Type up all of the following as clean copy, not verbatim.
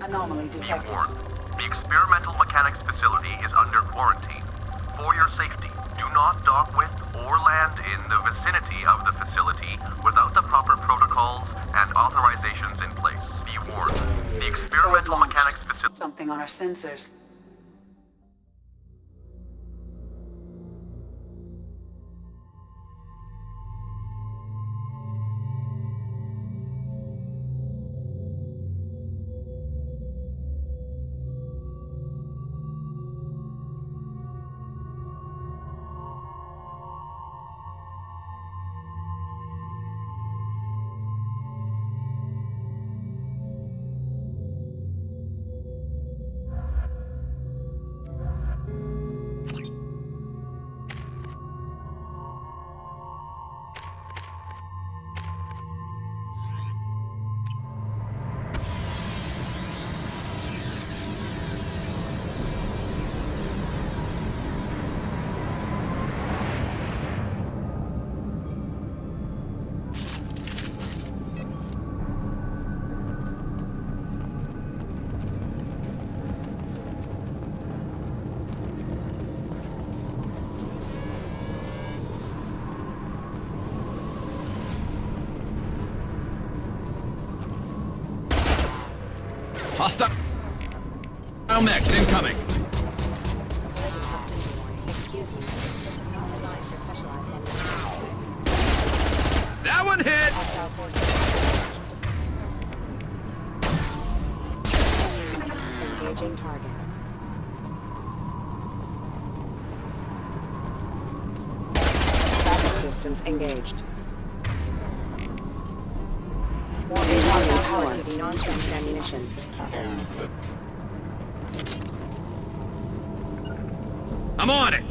Anomaly Be detected. warned. The experimental mechanics facility is under quarantine. For your safety, do not dock with or land in the vicinity of the facility without the proper protocols and authorizations in place. Be warned. The experimental Launch. mechanics facility... Something on our sensors. Hostile mechs incoming. That one hit! Engaging target. Backup systems engaged. Warning power to the non-strength ammunition. I'm on it!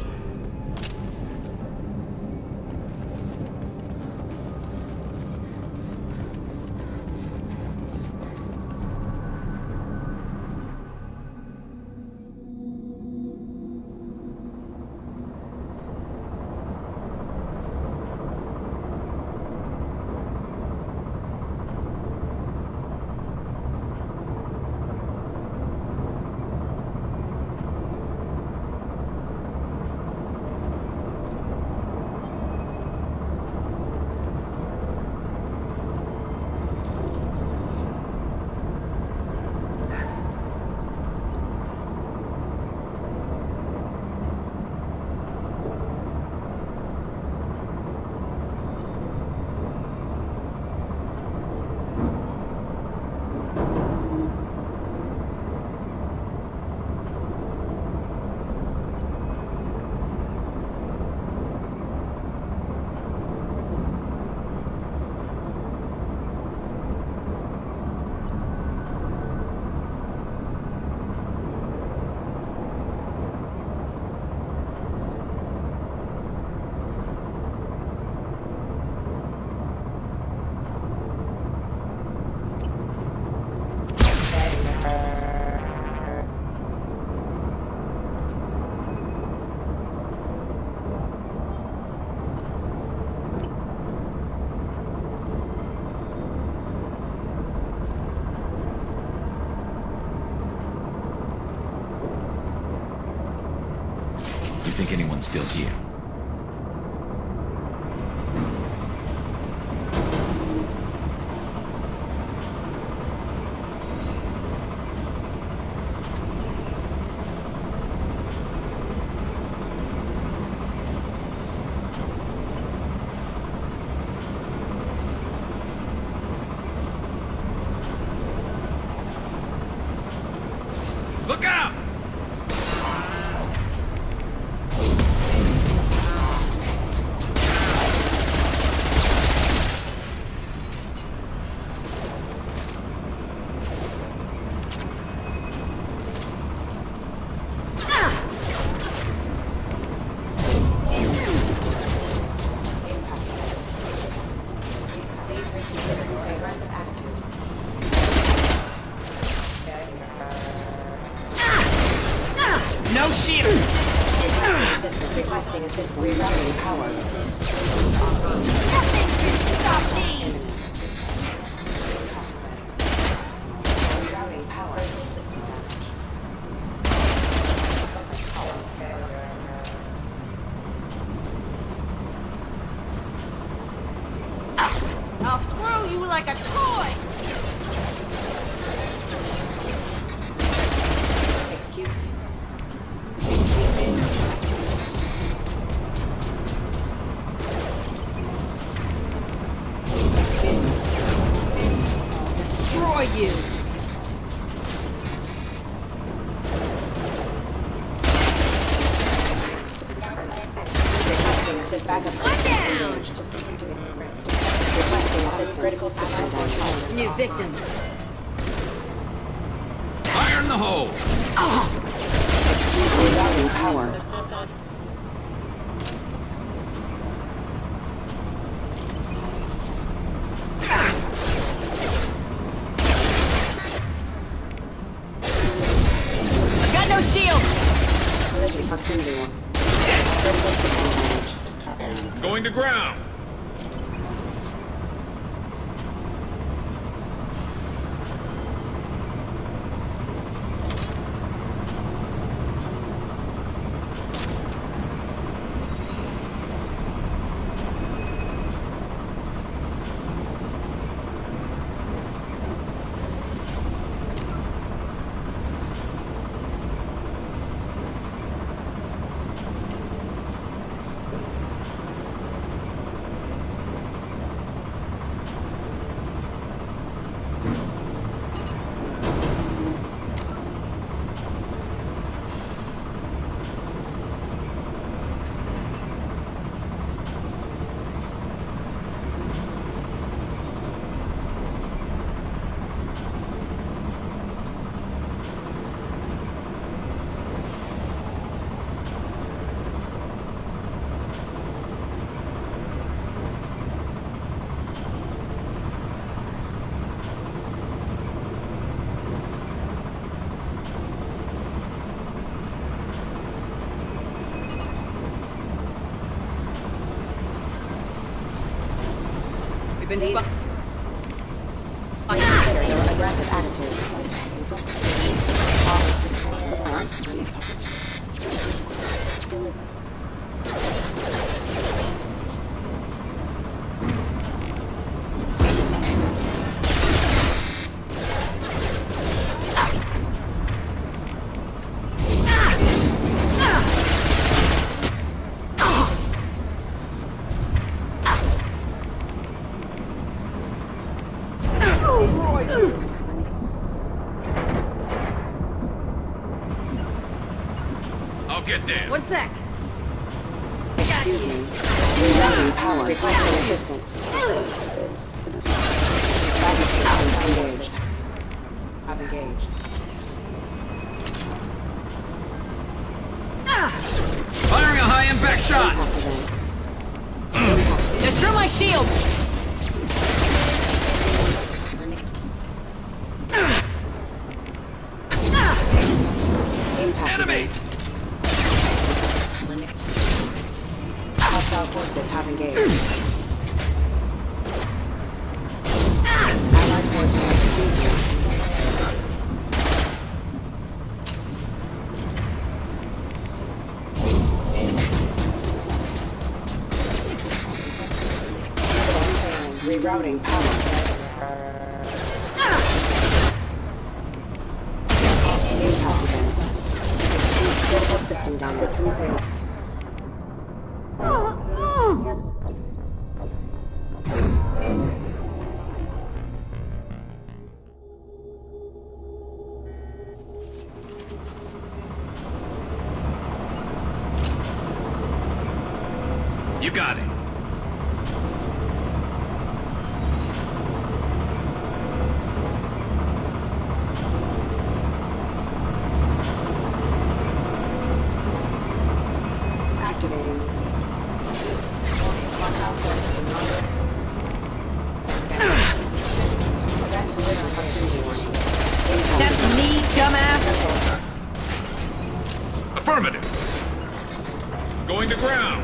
You think anyone's still here? Look out! No shield! Requesting assistance. Rerouting power. Nothing can stop me! Rerouting power. you like a toy! Execute. Destroy you! Requesting assist backup. One down! Requesting assist critical systems on hold. New victims. Fire in the hole! Rerouting power. I've got no shield! Collision proximity one. Critical system damage. Going to ground! We've been spot. Consider your aggressive I'll get there. One sec. Excuse me. Rerouting power. Requesting assistance. Traffic systems engaged. Have engaged. Firing a high-impact shot! Impact event. Just through my shield! Impact Enemy! event. Hostile forces have engaged. Allied forces have engaged. Rerouting power. Impact event. Critical system damage. You got it. Activating. That's me, dumbass! Affirmative. Going to ground.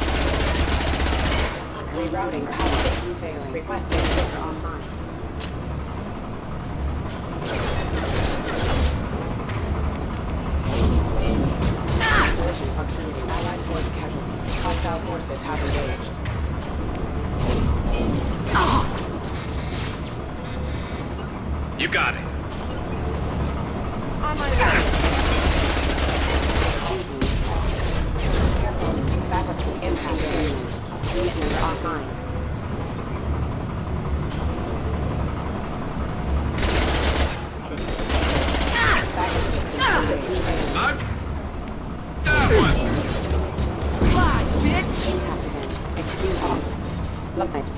got it. On my way. Faculty impact. Unit member offline. Knock that one. Fly, bitch! Impact event. Excuse us. Locate.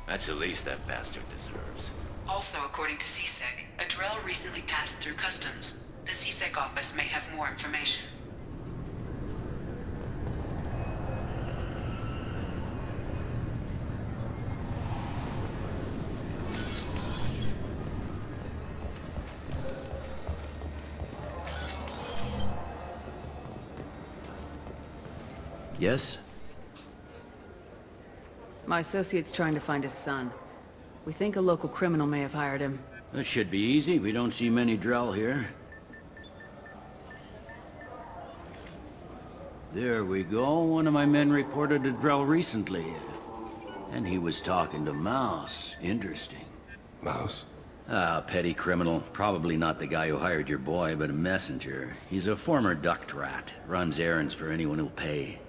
That's the least that bastard deserves. Also, according to CSEC, a Drell recently passed through customs. The CSEC office may have more information. Yes? My associate's trying to find his son. We think a local criminal may have hired him. That should be easy. We don't see many Drell here. There we go. One of my men reported a Drell recently. And he was talking to Mouse. Interesting. Mouse? Ah, petty criminal. Probably not the guy who hired your boy, but a messenger. He's a former duct rat. Runs errands for anyone who'll pay.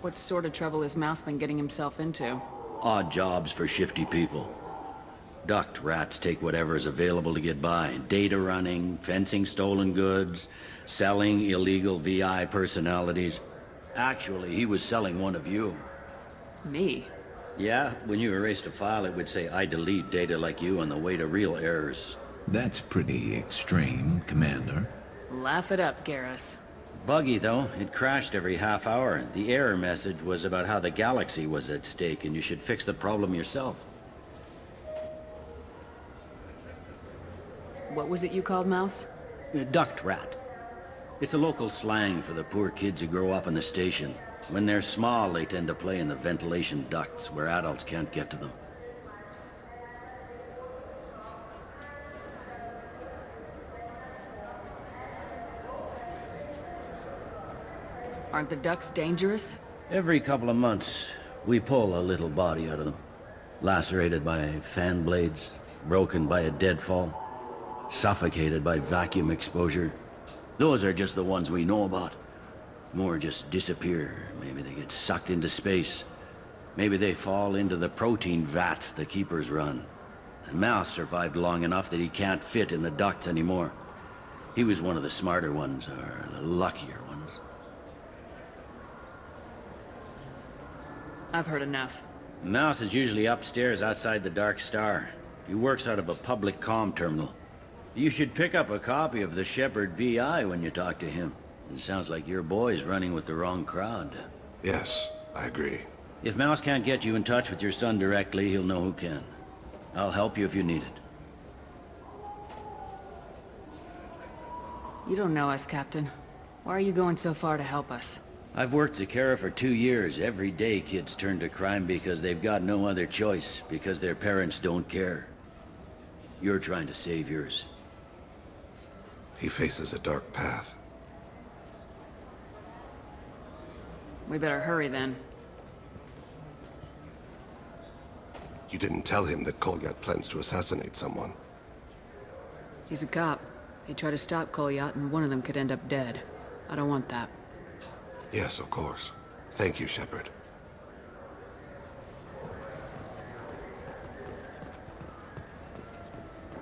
What sort of trouble has Mouse been getting himself into? Odd jobs for shifty people. Duct rats take whatever is available to get by. Data running, fencing stolen goods, selling illegal VI personalities. Actually, he was selling one of you. Me? Yeah, when you erased a file, it would say, I delete data like you on the way to real errors. That's pretty extreme, Commander. Laugh it up, Garrus. Buggy, though. It crashed every half hour. The error message was about how the galaxy was at stake, and you should fix the problem yourself. What was it you called Mouse? A duct rat. It's a local slang for the poor kids who grow up in the station. When they're small, they tend to play in the ventilation ducts, where adults can't get to them. Aren't the ducks dangerous? Every couple of months, we pull a little body out of them. Lacerated by fan blades, broken by a deadfall, suffocated by vacuum exposure. Those are just the ones we know about. More just disappear. Maybe they get sucked into space. Maybe they fall into the protein vats the keepers run. And Mouse survived long enough that he can't fit in the ducts anymore. He was one of the smarter ones, or the luckier ones. I've heard enough. Mouse is usually upstairs outside the Dark Star. He works out of a public comm terminal. You should pick up a copy of the Shepard VI when you talk to him. It sounds like your boy's running with the wrong crowd. Yes, I agree. If Mouse can't get you in touch with your son directly, he'll know who can. I'll help you if you need it. You don't know us, Captain. Why are you going so far to help us? I've worked Zakera for 2 years. Every day kids turn to crime because they've got no other choice, because their parents don't care. You're trying to save yours. He faces a dark path. We better hurry then. You didn't tell him that Kolyat plans to assassinate someone. He's a cop. He'd try to stop Kolyat and one of them could end up dead. I don't want that. Yes, of course. Thank you, Shepard.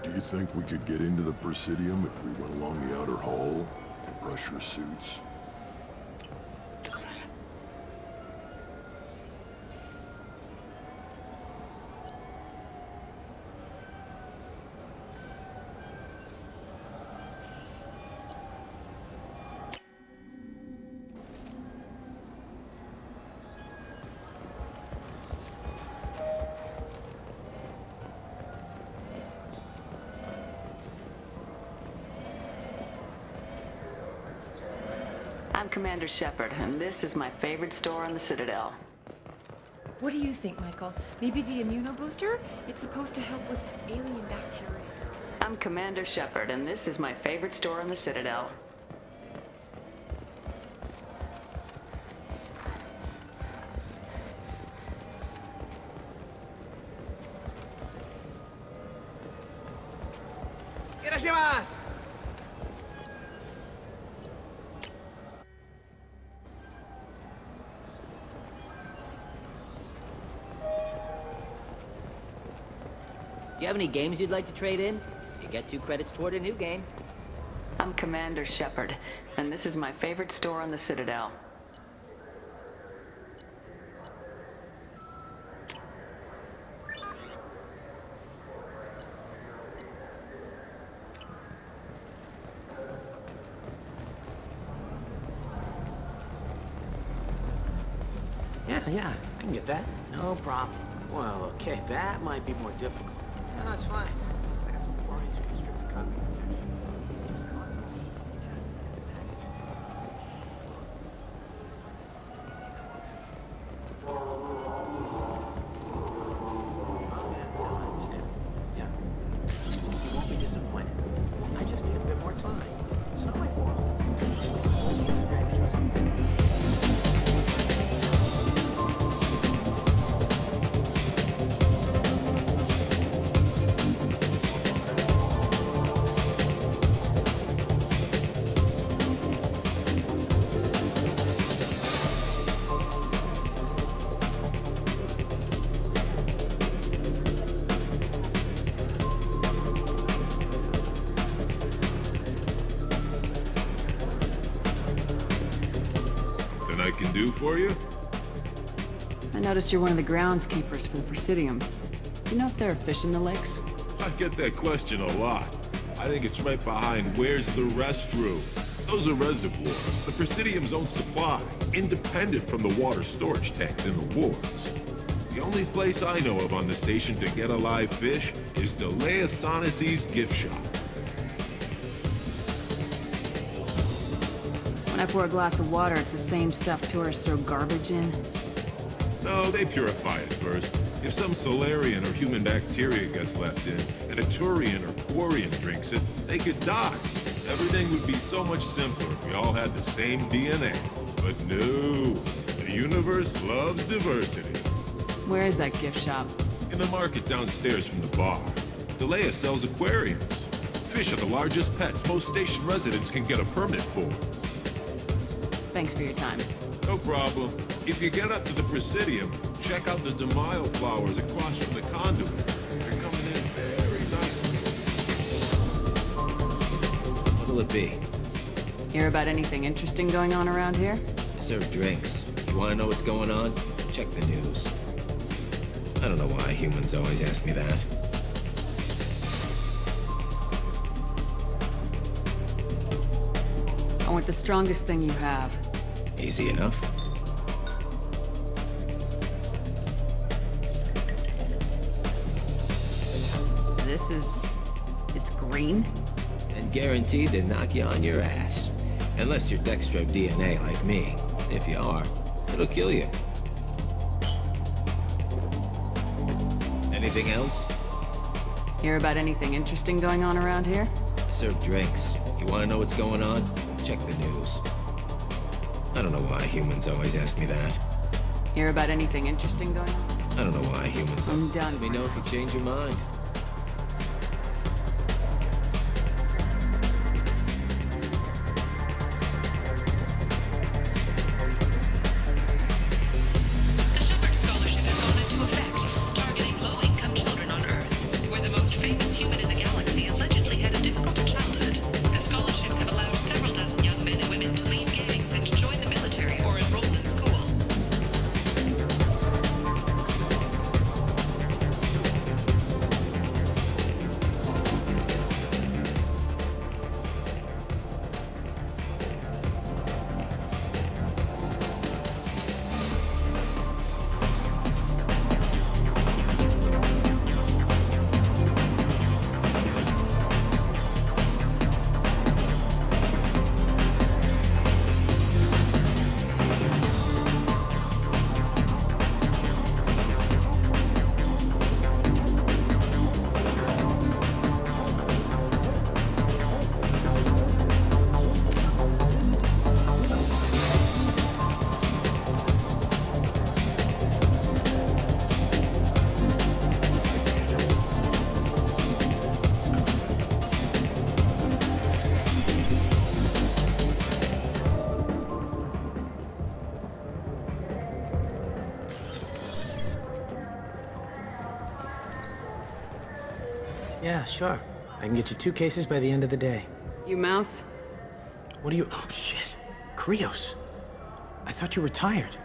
Do you think we could get into the Presidium if we went along the outer hall and brush your suits? I'm Commander Shepard, and this is my favorite store on the Citadel. What do you think, Michael? Maybe the immunobooster? It's supposed to help with alien bacteria. I'm Commander Shepard, and this is my favorite store on the Citadel. Do you have any games you'd like to trade in? You get 2 credits toward a new game. I'm Commander Shepard, and this is my favorite store on the Citadel. Yeah, I can get that. No problem. Well, okay, that might be more difficult. No, that's fine. I got some orange strip cut. Yeah. You won't be disappointed. I just need a bit more time. It's not my fault. I can do for you? I noticed you're one of the groundskeepers for the Presidium. You know if there are fish in the lakes? I get that question a lot. I think it's right behind where's the restroom. Those are reservoirs, the Presidium's own supply, independent from the water storage tanks in the wards. The only place I know of on the station to get a live fish is Delea Sonesi's gift shop. When I pour a glass of water, it's the same stuff tourists throw garbage in. No, they purify it first. If some Solarian or human bacteria gets left in, and a Turian or Quarian drinks it, they could die. Everything would be so much simpler if we all had the same DNA. But But no, the universe loves diversity. Where is that gift shop? In the market downstairs from the bar, Delea sells aquariums. Fish are the largest pets most station residents can get a permit for. Thanks for your time. No problem. If you get up to the Presidium, check out the DeMaio flowers across from the conduit. They're coming in very nicely. What'll it be? Hear about anything interesting going on around here? I serve drinks. You wanna know what's going on? Check the news. I don't know why humans always ask me that. I want the strongest thing you have. Easy enough. It's green? And guaranteed to knock you on your ass. Unless you're Dextro DNA like me. If you are, it'll kill you. Anything else? Hear about anything interesting going on around here? I serve drinks. You wanna know what's going on? Check the news. I don't know why humans always ask me that. Hear about anything interesting going on? I don't know why humans... I'm done. Let me know if you change your mind. Yeah, sure. I can get you 2 cases by the end of the day. You Mouse? What are you... Oh, shit. Krios. I thought you retired.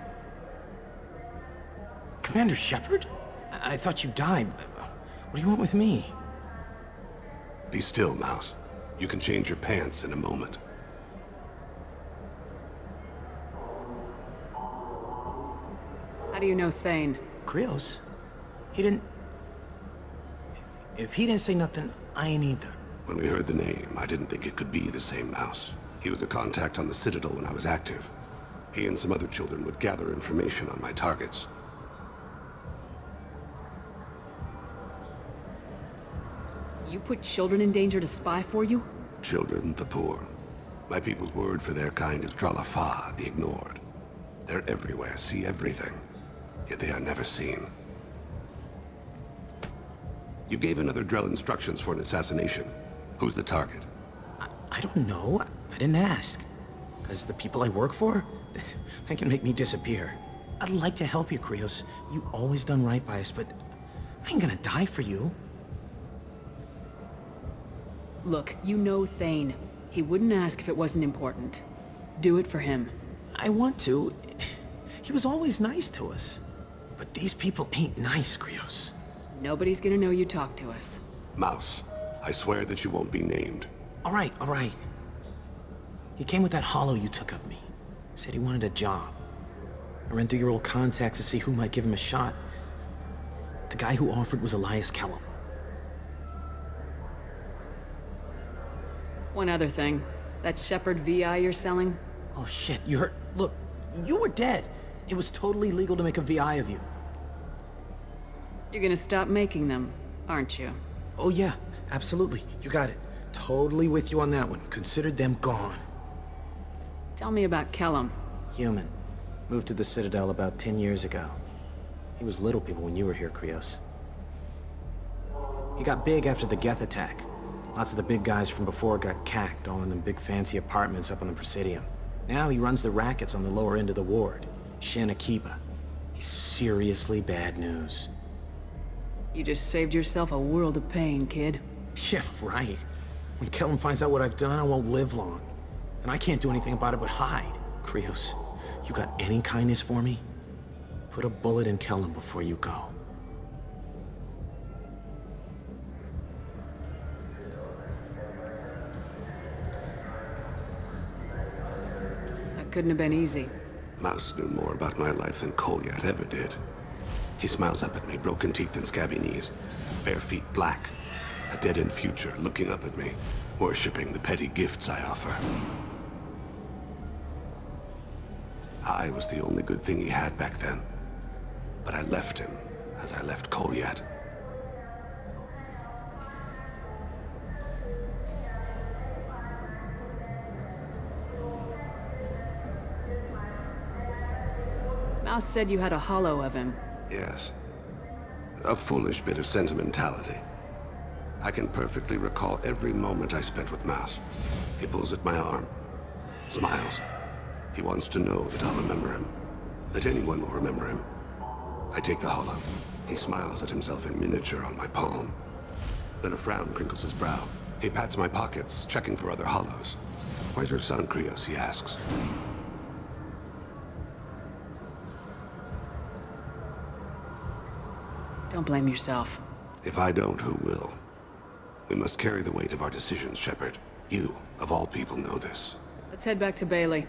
Commander Shepard? I thought you died. What do you want with me? Be still, Mouse. You can change your pants in a moment. How do you know Thane? Krios? He didn't... If he didn't say nothing, I ain't either. When we heard the name, I didn't think it could be the same Mouse. He was a contact on the Citadel when I was active. He and some other children would gather information on my targets. You put children in danger to spy for you? Children, the poor. My people's word for their kind is Dralafa, the ignored. They're everywhere, see everything. Yet they are never seen. You gave another Drell instructions for an assassination. Who's the target? I don't know. I didn't ask. Because the people I work for, they can make me disappear. I'd like to help you, Krios. You always done right by us, but I ain't gonna die for you. Look, you know Thane. He wouldn't ask if it wasn't important. Do it for him. I want to. He was always nice to us. But these people ain't nice, Krios. Nobody's gonna know you talk to us. Mouse, I swear that you won't be named. All right. He came with that hollow you took of me. Said he wanted a job. I ran through your old contacts to see who might give him a shot. The guy who offered was Elias Kellum. One other thing. That Shepard VI you're selling? Oh shit, you heard... Look, you were dead. It was totally legal to make a VI of you. You're gonna stop making them, aren't you? Oh yeah, absolutely. You got it. Totally with you on that one. Considered them gone. Tell me about Kellum. Human. Moved to the Citadel about 10 years ago. He was little people when you were here, Krios. He got big after the Geth attack. Lots of the big guys from before got cacked, all in them big fancy apartments up on the Presidium. Now he runs the rackets on the lower end of the ward. Shin Akiba. He's seriously bad news. You just saved yourself a world of pain, kid. Yeah, right. When Kellum finds out what I've done, I won't live long. And I can't do anything about it but hide. Krios, you got any kindness for me? Put a bullet in Kellum before you go. That couldn't have been easy. Mouse knew more about my life than Kolyat ever did. He smiles up at me, broken teeth and scabby knees, bare feet black, a dead-end future looking up at me, worshipping the petty gifts I offer. I was the only good thing he had back then, but I left him as I left Kolyat. Mouse said you had a hollow of him. Yes. A foolish bit of sentimentality. I can perfectly recall every moment I spent with Mouse. He pulls at my arm, smiles. He wants to know that I'll remember him, that anyone will remember him. I take the hollow. He smiles at himself in miniature on my palm. Then a frown crinkles his brow. He pats my pockets, checking for other hollows. "Where's your son, Krios?" he asks. Don't blame yourself. If I don't, who will? We must carry the weight of our decisions, Shepard. You, of all people, know this. Let's head back to Bailey.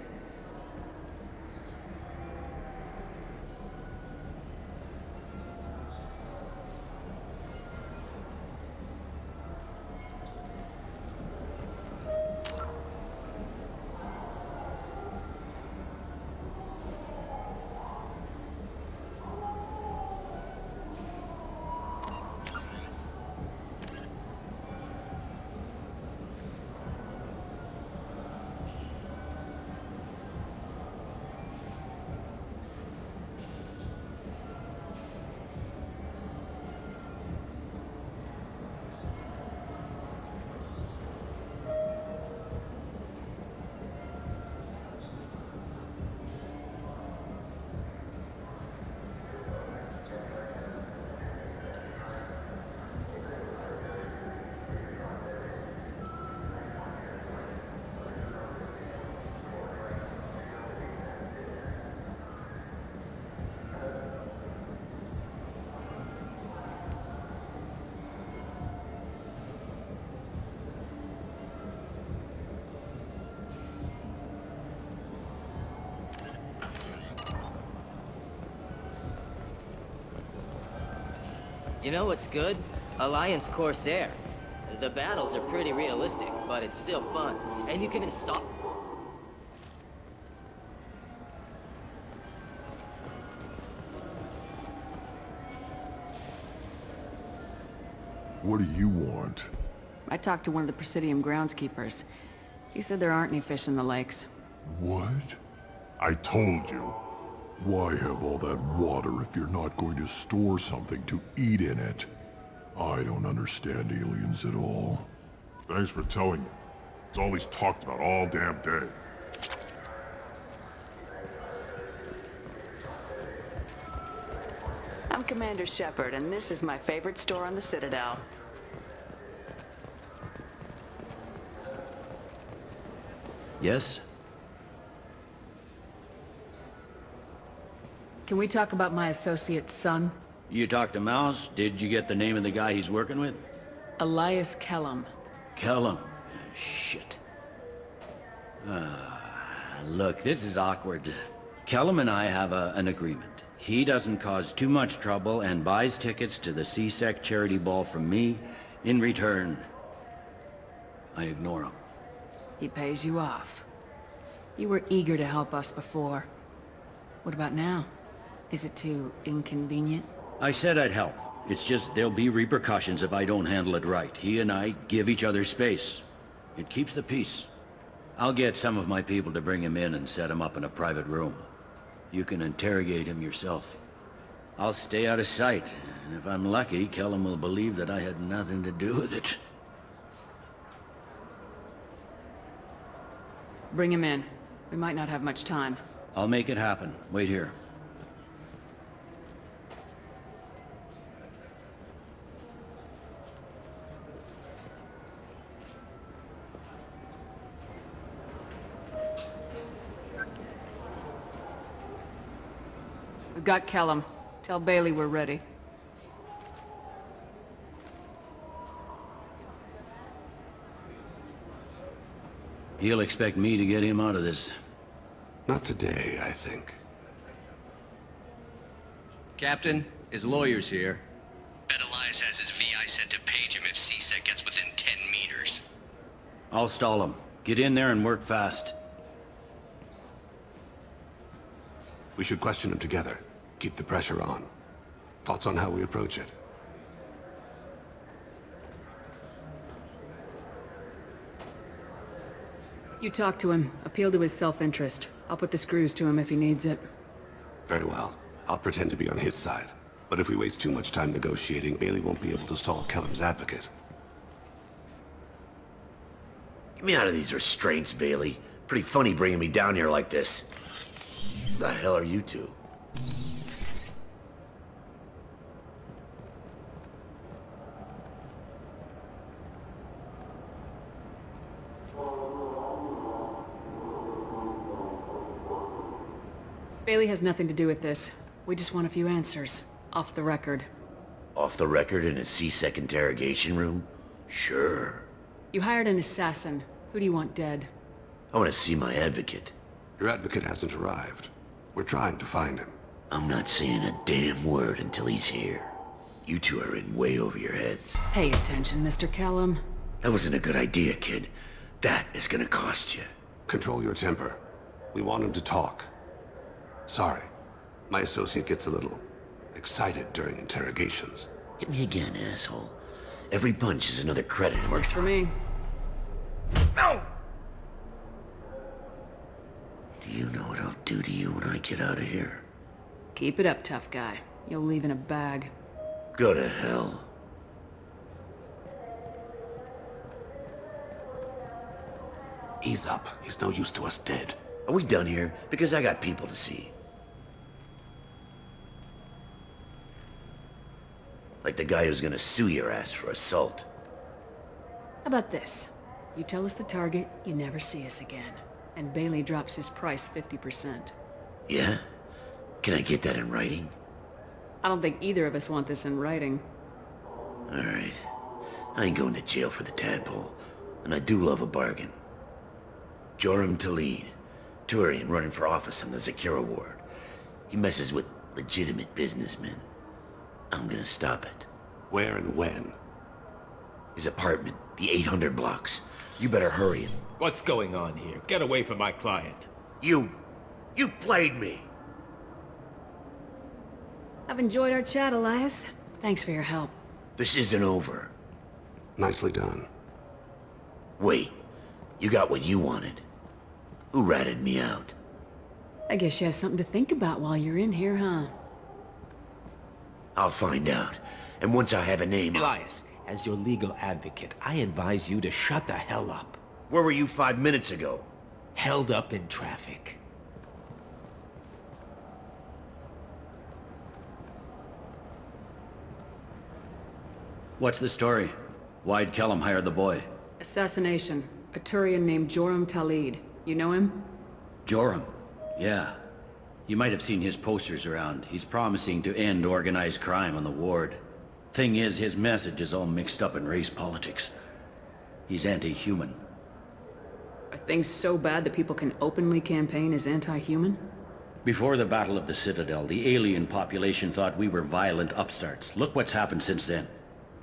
You know what's good? Alliance Corsair. The battles are pretty realistic, but it's still fun. And you can install... What do you want? I talked to one of the Presidium groundskeepers. He said there aren't any fish in the lakes. What? I told you. Why have all that water if you're not going to store something to eat in it? I don't understand aliens at all. Thanks for telling me. It's all he's talked about all damn day. I'm Commander Shepard, and this is my favorite store on the Citadel. Yes? Can we talk about my associate's son? You talked to Mouse? Did you get the name of the guy he's working with? Elias Kellum. Kellum. Shit. Look, this is awkward. Kellum and I have an agreement. He doesn't cause too much trouble and buys tickets to the C-Sec charity ball from me. In return, I ignore him. He pays you off. You were eager to help us before. What about now? Is it too inconvenient? I said I'd help. It's just there'll be repercussions if I don't handle it right. He and I give each other space. It keeps the peace. I'll get some of my people to bring him in and set him up in a private room. You can interrogate him yourself. I'll stay out of sight, and if I'm lucky, Kellum will believe that I had nothing to do with it. Bring him in. We might not have much time. I'll make it happen. Wait here. We got Kellum. Tell Bailey we're ready. He'll expect me to get him out of this. Not today, I think. Captain, his lawyer's here. Bet Elias has his VI set to page him if CSEC gets within 10 meters. I'll stall him. Get in there and work fast. We should question him together. Keep the pressure on. Thoughts on how we approach it? You talk to him. Appeal to his self-interest. I'll put the screws to him if he needs it. Very well. I'll pretend to be on his side. But if we waste too much time negotiating, Bailey won't be able to stall Kellum's advocate. Get me out of these restraints, Bailey. Pretty funny bringing me down here like this. The hell are you two? Bailey has nothing to do with this. We just want a few answers. Off the record. Off the record in a CSEC interrogation room? Sure. You hired an assassin. Who do you want dead? I want to see my advocate. Your advocate hasn't arrived. We're trying to find him. I'm not saying a damn word until he's here. You two are in way over your heads. Pay attention, Mr. Kellum. That wasn't a good idea, kid. That is gonna cost you. Control your temper. We want him to talk. Sorry. My associate gets a little excited during interrogations. Hit me again, asshole. Every punch is another credit. Works for me. No! Do you know what I'll do to you when I get out of here? Keep it up, tough guy. You'll leave in a bag. Go to hell. Ease up. He's no use to us dead. Are we done here? Because I got people to see. Like the guy who's gonna sue your ass for assault. How about this? You tell us the target, you never see us again. And Bailey drops his price 50%. Yeah? Can I get that in writing? I don't think either of us want this in writing. Alright. I ain't going to jail for the tadpole. And I do love a bargain. Joram Talid. Turian running for office on the Zakira ward. He messes with legitimate businessmen. I'm gonna stop it. Where and when? His apartment, the 800 blocks. You better hurry him. What's going on here? Get away from my client. You played me. I've enjoyed our chat, Elias. Thanks for your help. This isn't over. Nicely done. Wait, you got what you wanted. Who ratted me out? I guess you have something to think about while you're in here, huh? I'll find out. And once I have a name... Elias, as your legal advocate, I advise you to shut the hell up. Where were you 5 minutes ago? Held up in traffic. What's the story? Why'd Kellum hire the boy? Assassination. A Turian named Joram Talid. You know him? Joram? Yeah. You might have seen his posters around. He's promising to end organized crime on the ward. Thing is, his message is all mixed up in race politics. He's anti-human. Are things so bad that people can openly campaign as anti-human? Before the Battle of the Citadel, the alien population thought we were violent upstarts. Look what's happened since then.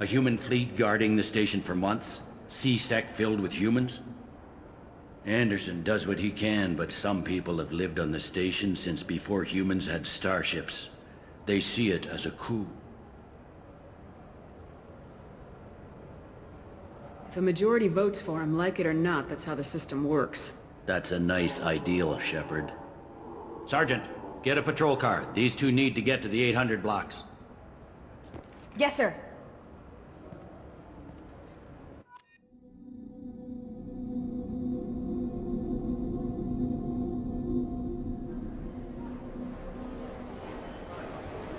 A human fleet guarding the station for months. CSEC filled with humans. Anderson does what he can, but some people have lived on the station since before humans had starships. They see it as a coup. If a majority votes for him, like it or not, that's how the system works. That's a nice ideal, Shepard. Sergeant, get a patrol car. These two need to get to the 800 blocks. Yes, sir.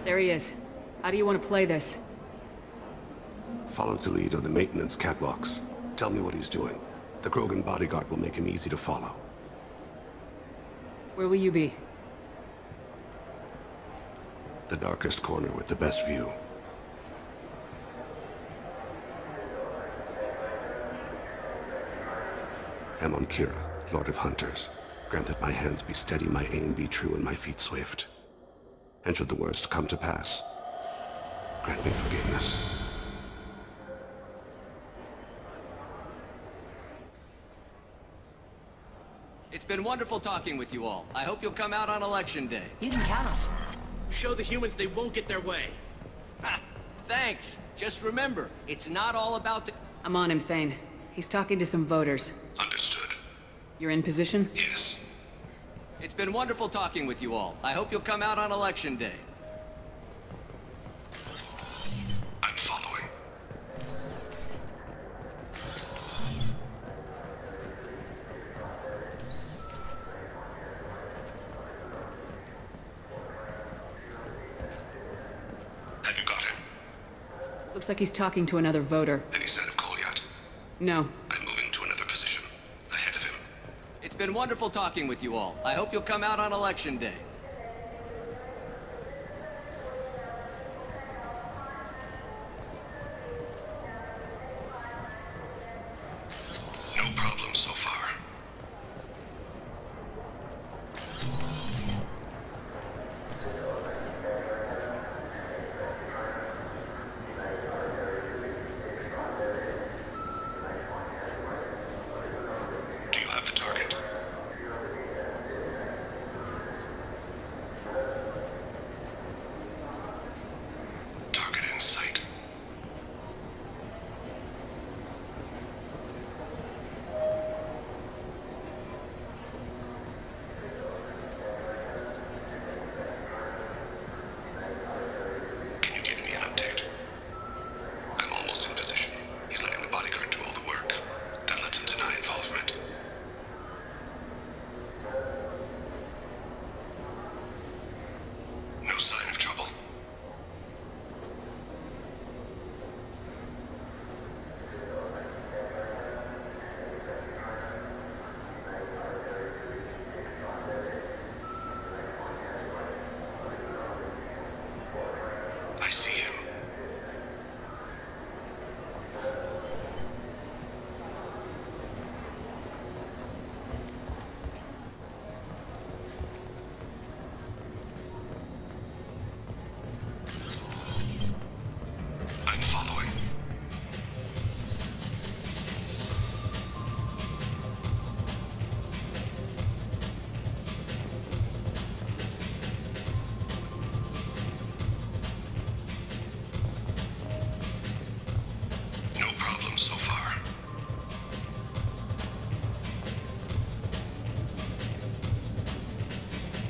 There he is. How do you want to play this? Follow Talid on the maintenance catwalks. Tell me what he's doing. The Krogan bodyguard will make him easy to follow. Where will you be? The darkest corner with the best view. Amon Kira, Lord of Hunters. Grant that my hands be steady, my aim be true, and my feet swift. And should the worst come to pass, grant me forgiveness. It's been wonderful talking with you all. I hope you'll come out on Election Day. You can count on. Show the humans they won't get their way. Ha! Thanks. Just remember, it's not all about the... I'm on him, Thane. He's talking to some voters. Understood. You're in position? Yes. It's been wonderful talking with you all. I hope you'll come out on Election Day. I'm following. Have you got him? Looks like he's talking to another voter. Any sign of Kolyat? No. I'm moving to another position. Ahead of him. It's been wonderful talking with you all. I hope you'll come out on Election Day. No problem so far. Do you have the target? Target in sight. Can you give me an update? I'm almost in position. He's letting the bodyguard do all the work. That lets him deny involvement. No sign of trouble. I see him. I'm following. No problem so far.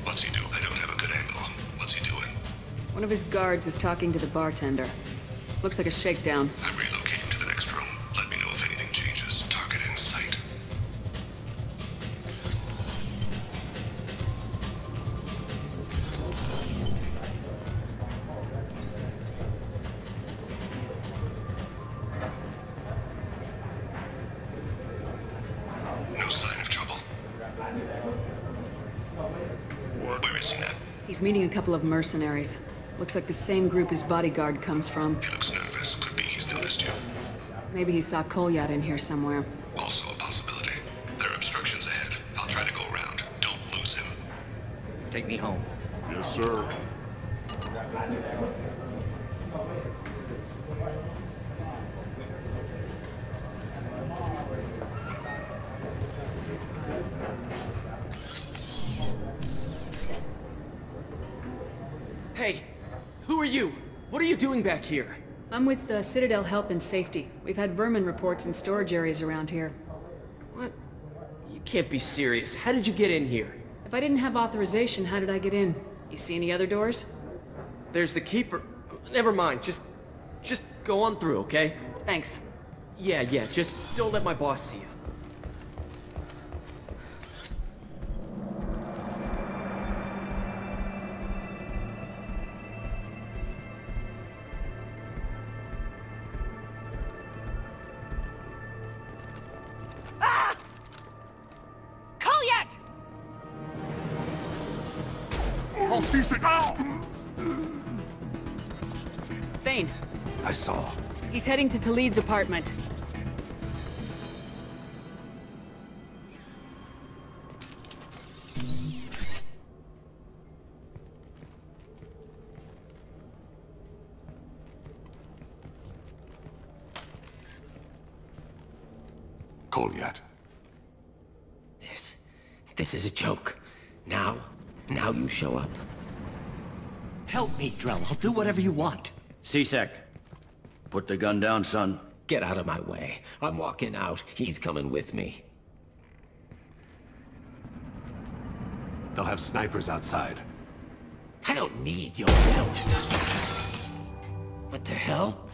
What's he do? I don't have a good angle. What's he doing? One of his guards is talking to the bartender. Looks like a shakedown. I'm relocating to the next room. Let me know if anything changes. Target in sight. No sign of trouble. Where is he now? He's meeting a couple of mercenaries. Looks like the same group his bodyguard comes from. He looks nervous. Could be he's noticed you. Maybe he saw Kolyat in here somewhere. Also a possibility. There are obstructions ahead. I'll try to go around. Don't lose him. Take me home. Yes, sir. Hey, who are you? What are you doing back here? I'm with the Citadel Health and Safety. We've had vermin reports in storage areas around here. What? You can't be serious. How did you get in here? If I didn't have authorization, how did I get in? You see any other doors? There's the keeper. Never mind. Just go on through, okay? Thanks. Yeah, just don't let my boss see you. Kolyat! I'll cease it now! Thane, I saw. he's heading to Talid's apartment. Kolyat. This is a joke. Now you show up. Help me, Drell. I'll do whatever you want. C-Sec, put the gun down, son. Get out of my way. I'm walking out. He's coming with me. They'll have snipers outside. I don't need your help. What the hell?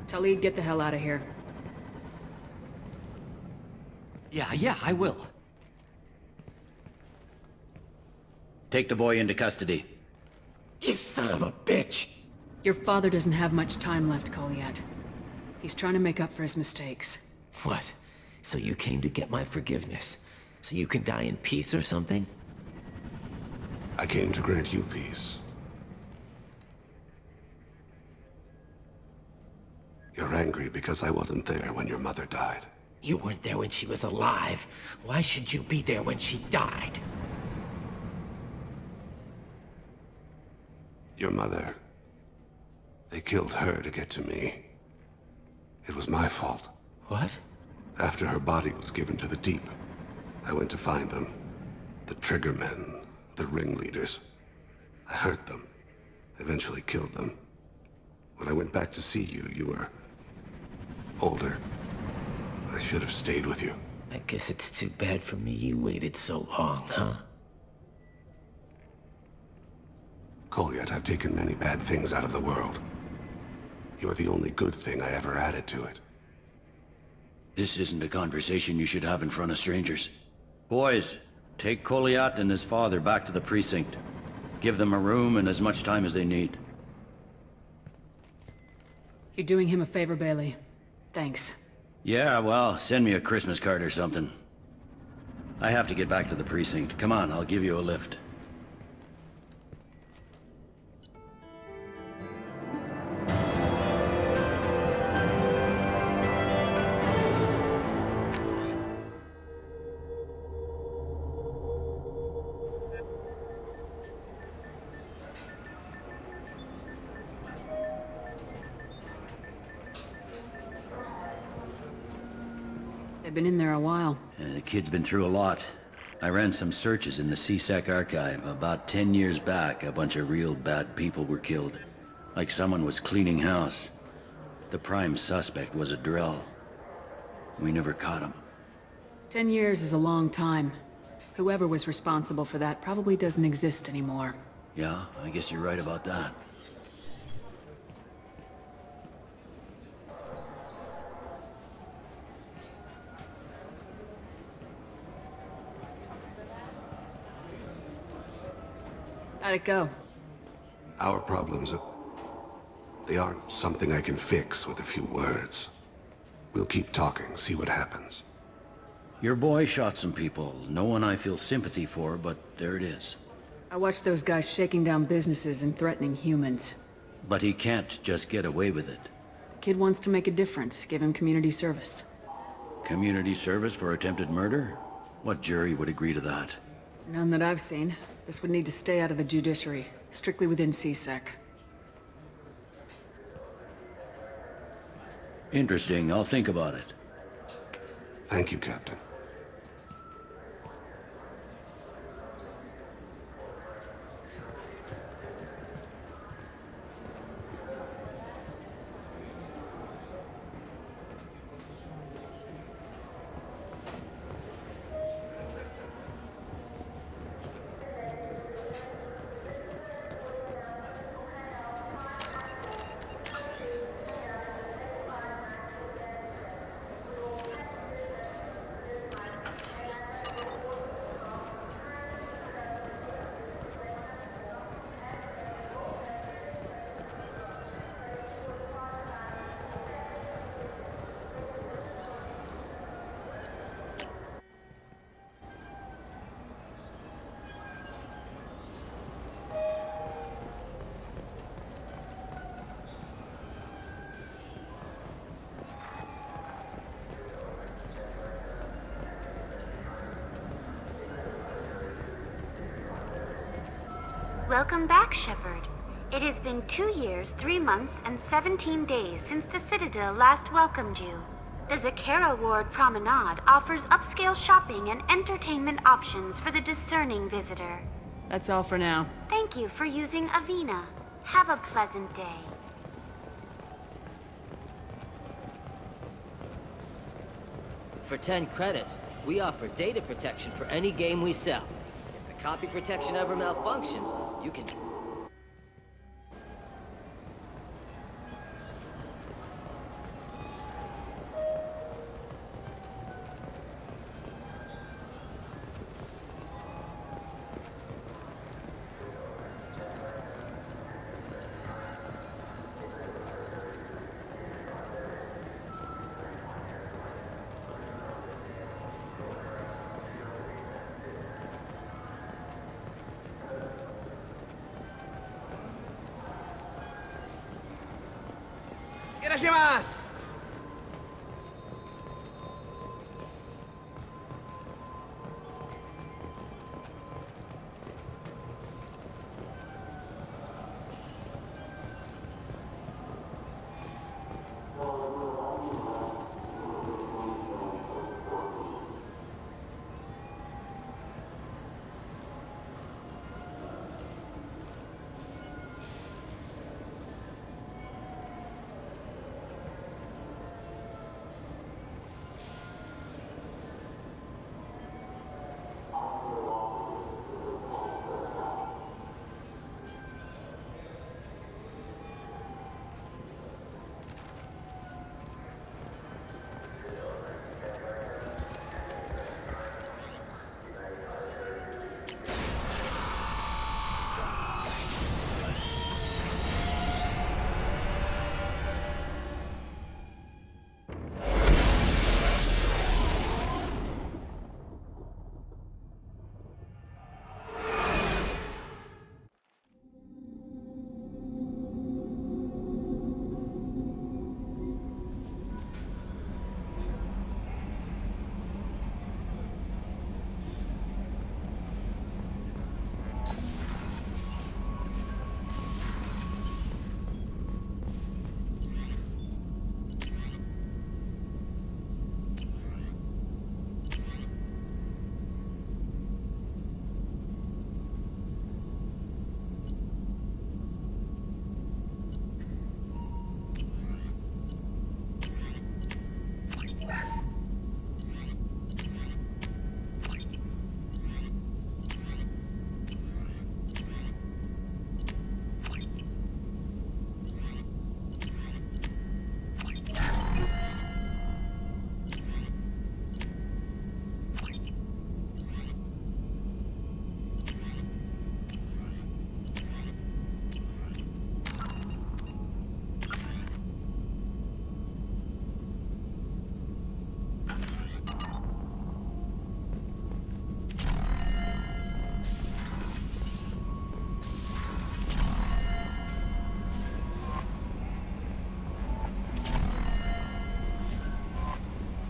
Talid, get the hell out of here. Yeah, I will. Take the boy into custody. You son of a bitch! Your father doesn't have much time left, Kolyat. He's trying to make up for his mistakes. What? So you came to get my forgiveness? So you can die in peace or something? I came to grant you peace. You're angry because I wasn't there when your mother died. You weren't there when she was alive. Why should you be there when she died? Your mother... They killed her to get to me. It was my fault. What? After her body was given to the Deep, I went to find them. The Triggermen, the ringleaders. I hurt them. Eventually killed them. When I went back to see you, you were... older. I should have stayed with you. I guess it's too bad for me you waited so long, huh? Kolyat, I've taken many bad things out of the world. You're the only good thing I ever added to it. This isn't a conversation you should have in front of strangers. Boys, take Kolyat and his father back to the precinct. Give them a room and as much time as they need. You're doing him a favor, Bailey. Thanks. Yeah, well, send me a Christmas card or something. I have to get back to the precinct. Come on, I'll give you a lift. They've been in there a while. The kid's been through a lot. I ran some searches in the C-Sec archive. About 10 years back, a bunch of real bad people were killed. Like someone was cleaning house. The prime suspect was a Drell. We never caught him. 10 years is a long time. Whoever was responsible for that probably doesn't exist anymore. Yeah, I guess you're right about that. How'd it go? Our problems they aren't something I can fix with a few words. We'll keep talking, see what happens. Your boy shot some people. No one I feel sympathy for, but there it is. I watched those guys shaking down businesses and threatening humans. But he can't just get away with it. Kid wants to make a difference. Give him community service. Community service for attempted murder? What jury would agree to that? None that I've seen. This would need to stay out of the judiciary. Strictly within C-Sec. Interesting. I'll think about it. Thank you, Captain. Welcome back, Shepard. It has been 2 years, 3 months, and 17 days since the Citadel last welcomed you. The Zakera Ward Promenade offers upscale shopping and entertainment options for the discerning visitor. That's all for now. Thank you for using Avina. Have a pleasant day. For 10 credits, we offer data protection for any game we sell. If the copy protection ever malfunctions, you can... ¡Gracias!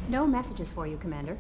No messages for you, Commander.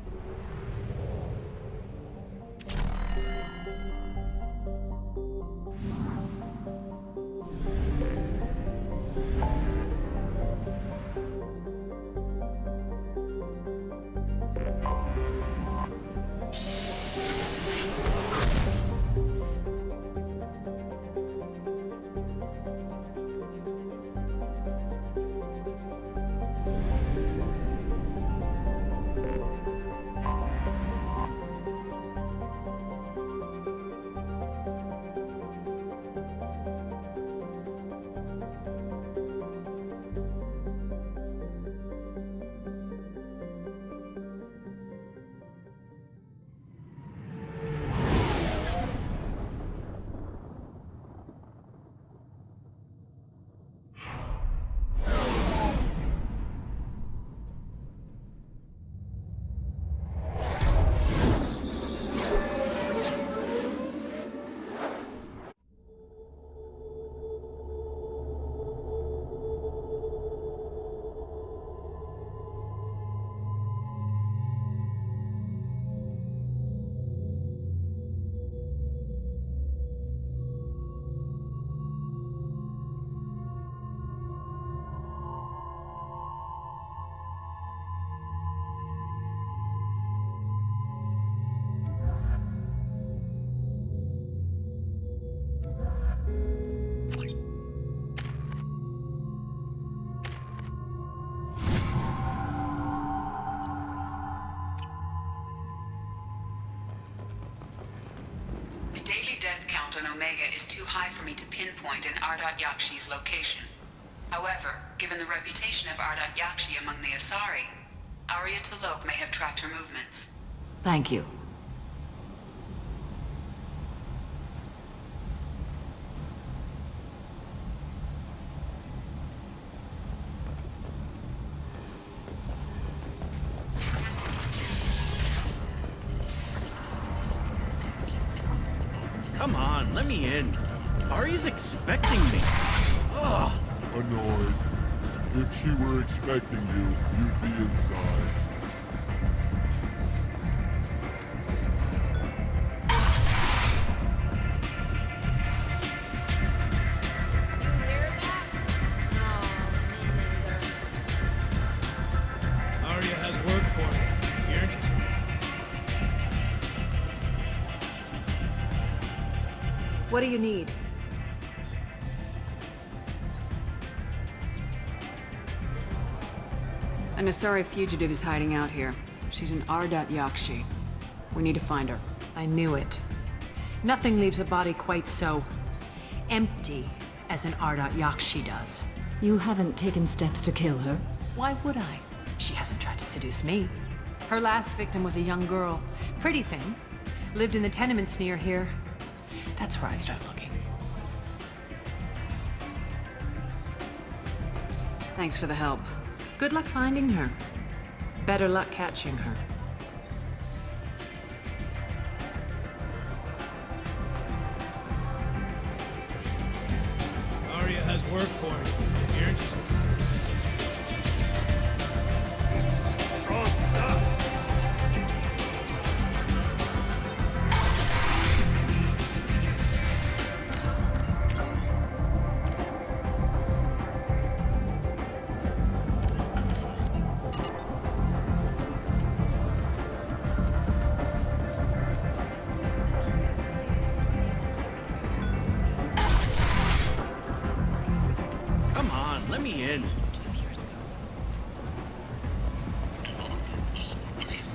count on Omega is too high for me to pinpoint an Ardat Yakshi's location. However, given the reputation of Ardat Yakshi among the Asari, Arya T'Loak may have tracked her movements. Thank you. Come on, let me in. Ari's expecting me. Ugh. Annoyed. If she were expecting you, you'd be inside. Arya has work for me. You're interested? What do you need? An Asari fugitive is hiding out here. She's an Ardat Yakshi. We need to find her. I knew it. Nothing leaves a body quite so empty as an Ardat Yakshi does. You haven't taken steps to kill her? Why would I? She hasn't tried to seduce me. Her last victim was a young girl. Pretty thing. Lived in the tenements near here. That's where I start looking. Thanks for the help. Good luck finding her. Better luck catching her. Arya has work for me. You're interested? Strong stuff. Come on, let me in.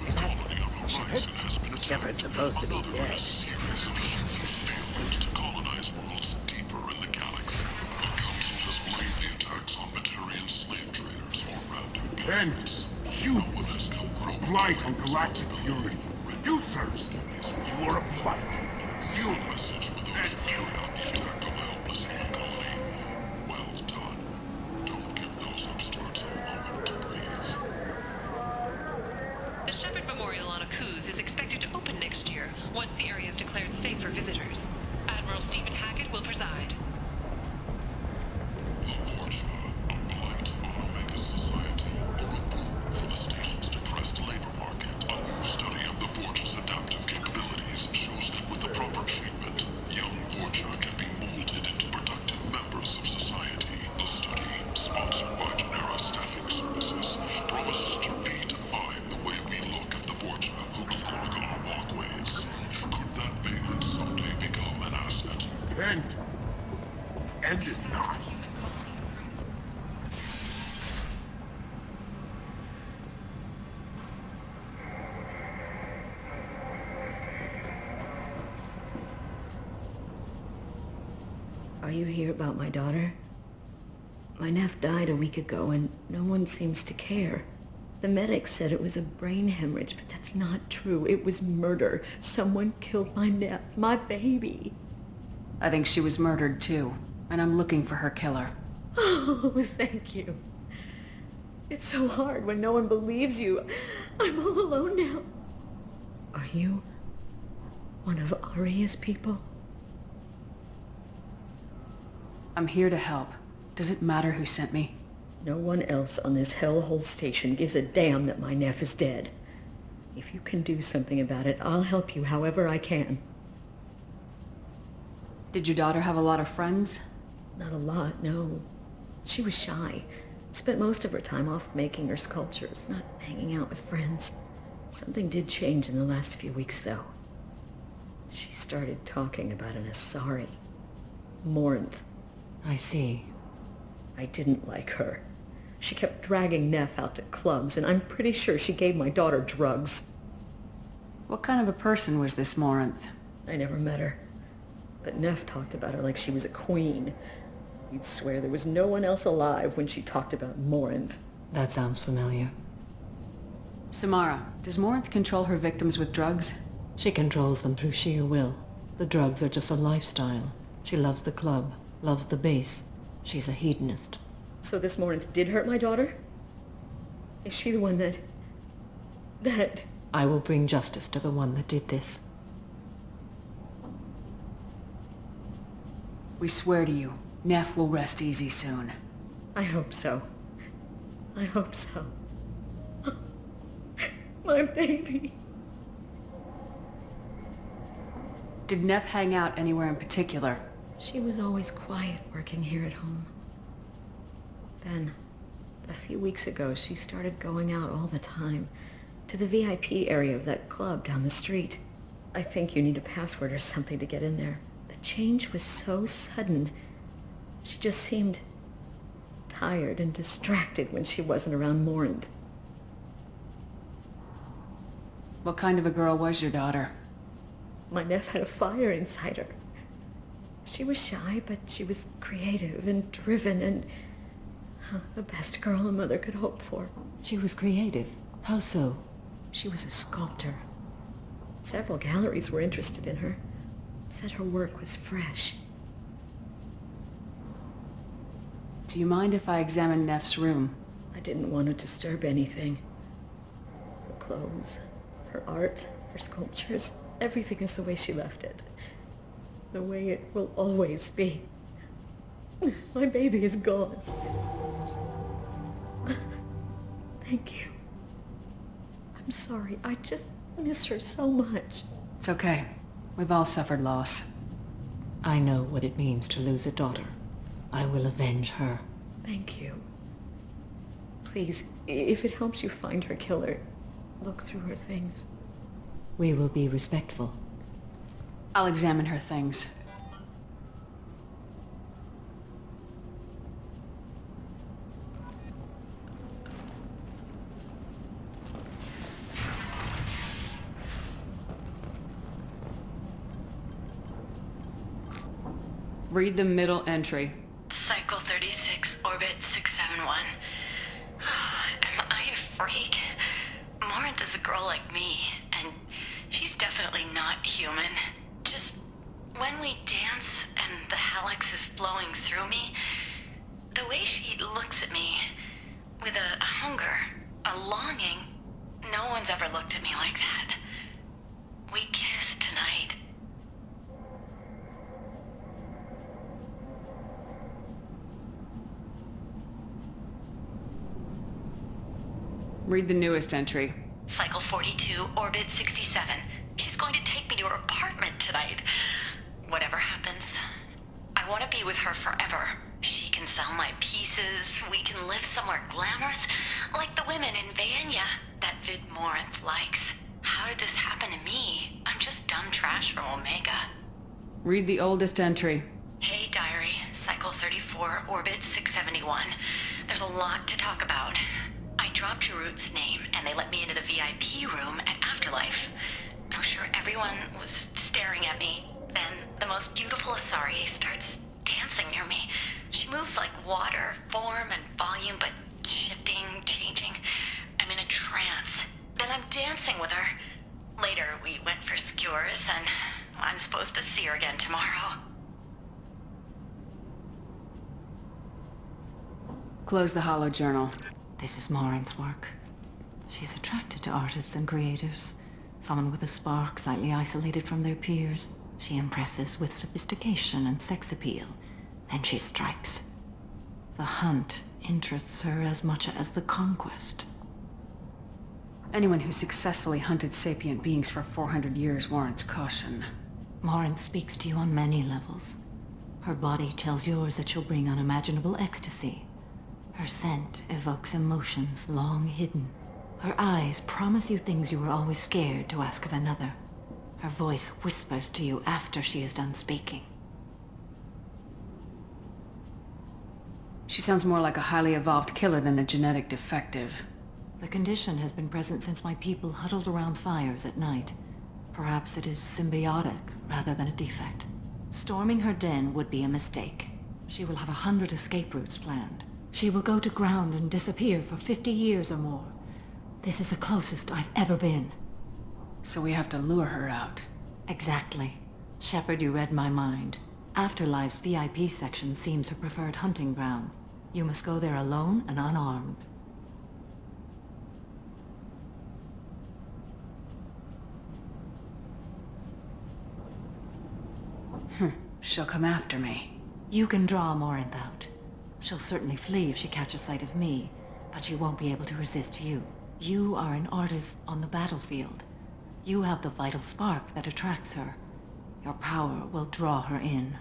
Is that Shepard? Shepard's supposed to be dead. To colonize worlds deeper in the galaxy. The Council has blamed the attacks on Batarian slave traders or random Bent, you blight on galactic fury. You, sir, you are a blight. You and you. Well done. Don't give those upstarts a moment to breathe. The Shepard Memorial on Akuz is expected to open next year, once the area is declared safe for visitors. Admiral Stephen Hackett will preside. The Forja, a blight on Omega's society, or a boon for the station's depressed labor market. A new study of the Forja's adaptive capabilities shows that with the proper treatment, young Forja can be molded into productive members of society. The study, sponsored by Genera Staffing Services, promises to redefine the way we look at the Forja who clog our walkways. Could that vagrant someday become an asset? Bent. End is not. Are you here about my daughter? My nephew died a week ago and no one seems to care. The medics said it was a brain hemorrhage, but that's not true. It was murder. Someone killed my nephew, my baby. I think she was murdered too, and I'm looking for her killer. Oh, thank you. It's so hard when no one believes you. I'm all alone now. Are you one of Arya's people? I'm here to help. Does it matter who sent me? No one else on this hellhole station gives a damn that my nephew is dead. If you can do something about it, I'll help you however I can. Did your daughter have a lot of friends? Not a lot, no. She was shy. Spent most of her time off making her sculptures, not hanging out with friends. Something did change in the last few weeks, though. She started talking about an Asari. Morinth. I see. I didn't like her. She kept dragging Neff out to clubs, and I'm pretty sure she gave my daughter drugs. What kind of a person was this Morinth? I never met her. But Neff talked about her like she was a queen. You'd swear there was no one else alive when she talked about Morinth. That sounds familiar. Samara, does Morinth control her victims with drugs? She controls them through sheer will. The drugs are just a lifestyle. She loves the club, loves the base. She's a hedonist. So this Morinth did hurt my daughter? Is she the one that... I will bring justice to the one that did this. We swear to you, Neff will rest easy soon. I hope so. I hope so. My baby. Did Neff hang out anywhere in particular? She was always quiet working here at home. Then, a few weeks ago, she started going out all the time to the VIP area of that club down the street. I think you need a password or something to get in there. The change was so sudden. She just seemed tired and distracted when she wasn't around Morinth. What kind of a girl was your daughter? My Neff had a fire inside her. She was shy, but she was creative and driven and the best girl a mother could hope for. She was creative. How so? She was a sculptor. Several galleries were interested in her. Said her work was fresh. Do you mind if I examine Neff's room? I didn't want to disturb anything. Her clothes, her art, her sculptures, everything is the way she left it. The way it will always be. My baby is gone. Thank you. I'm sorry. I just miss her so much. It's okay. We've all suffered loss. I know what it means to lose a daughter. I will avenge her. Thank you. Please, if it helps you find her killer, look through her things. We will be respectful. I'll examine her things. Read the middle entry. Cycle 36, orbit 671. Am I a freak? Morinth is a girl like me, and she's definitely not human. Just when we dance and the Hallex is flowing through me, the way she looks at me with a hunger, a longing, no one's ever looked at me like that. We kissed tonight. Read the newest entry. Cycle 42, orbit 67. She's going to take me to her apartment tonight. Whatever happens, I want to be with her forever. She can sell my pieces. We can live somewhere glamorous, like the women in Vanya that Vid Morinth likes. How did this happen to me? I'm just dumb trash from Omega. Read the oldest entry. Hey, diary. Cycle 34, orbit 671. There's a lot to talk about. I dropped Jarut's name, and they let me into the VIP room at Afterlife. I'm sure everyone was staring at me. Then the most beautiful Asari starts dancing near me. She moves like water, form and volume, but shifting, changing. I'm in a trance. Then I'm dancing with her. Later, we went for skewers, and I'm supposed to see her again tomorrow. Close the hollow journal. This is Morinth's work. She's attracted to artists and creators. Someone with a spark, slightly isolated from their peers. She impresses with sophistication and sex appeal. Then she strikes. The hunt interests her as much as the conquest. Anyone who successfully hunted sapient beings for 400 years warrants caution. Morinth speaks to you on many levels. Her body tells yours that she'll bring unimaginable ecstasy. Her scent evokes emotions long hidden. Her eyes promise you things you were always scared to ask of another. Her voice whispers to you after she is done speaking. She sounds more like a highly evolved killer than a genetic defective. The condition has been present since my people huddled around fires at night. Perhaps it is symbiotic rather than a defect. Storming her den would be a mistake. She will have 100 escape routes planned. She will go to ground and disappear for 50 years or more. This is the closest I've ever been. So we have to lure her out. Exactly. Shepard, you read my mind. Afterlife's VIP section seems her preferred hunting ground. You must go there alone and unarmed. She'll come after me. You can draw Morinth out. She'll certainly flee if she catches sight of me, but she won't be able to resist you. You are an artist on the battlefield. You have the vital spark that attracts her. Your power will draw her in.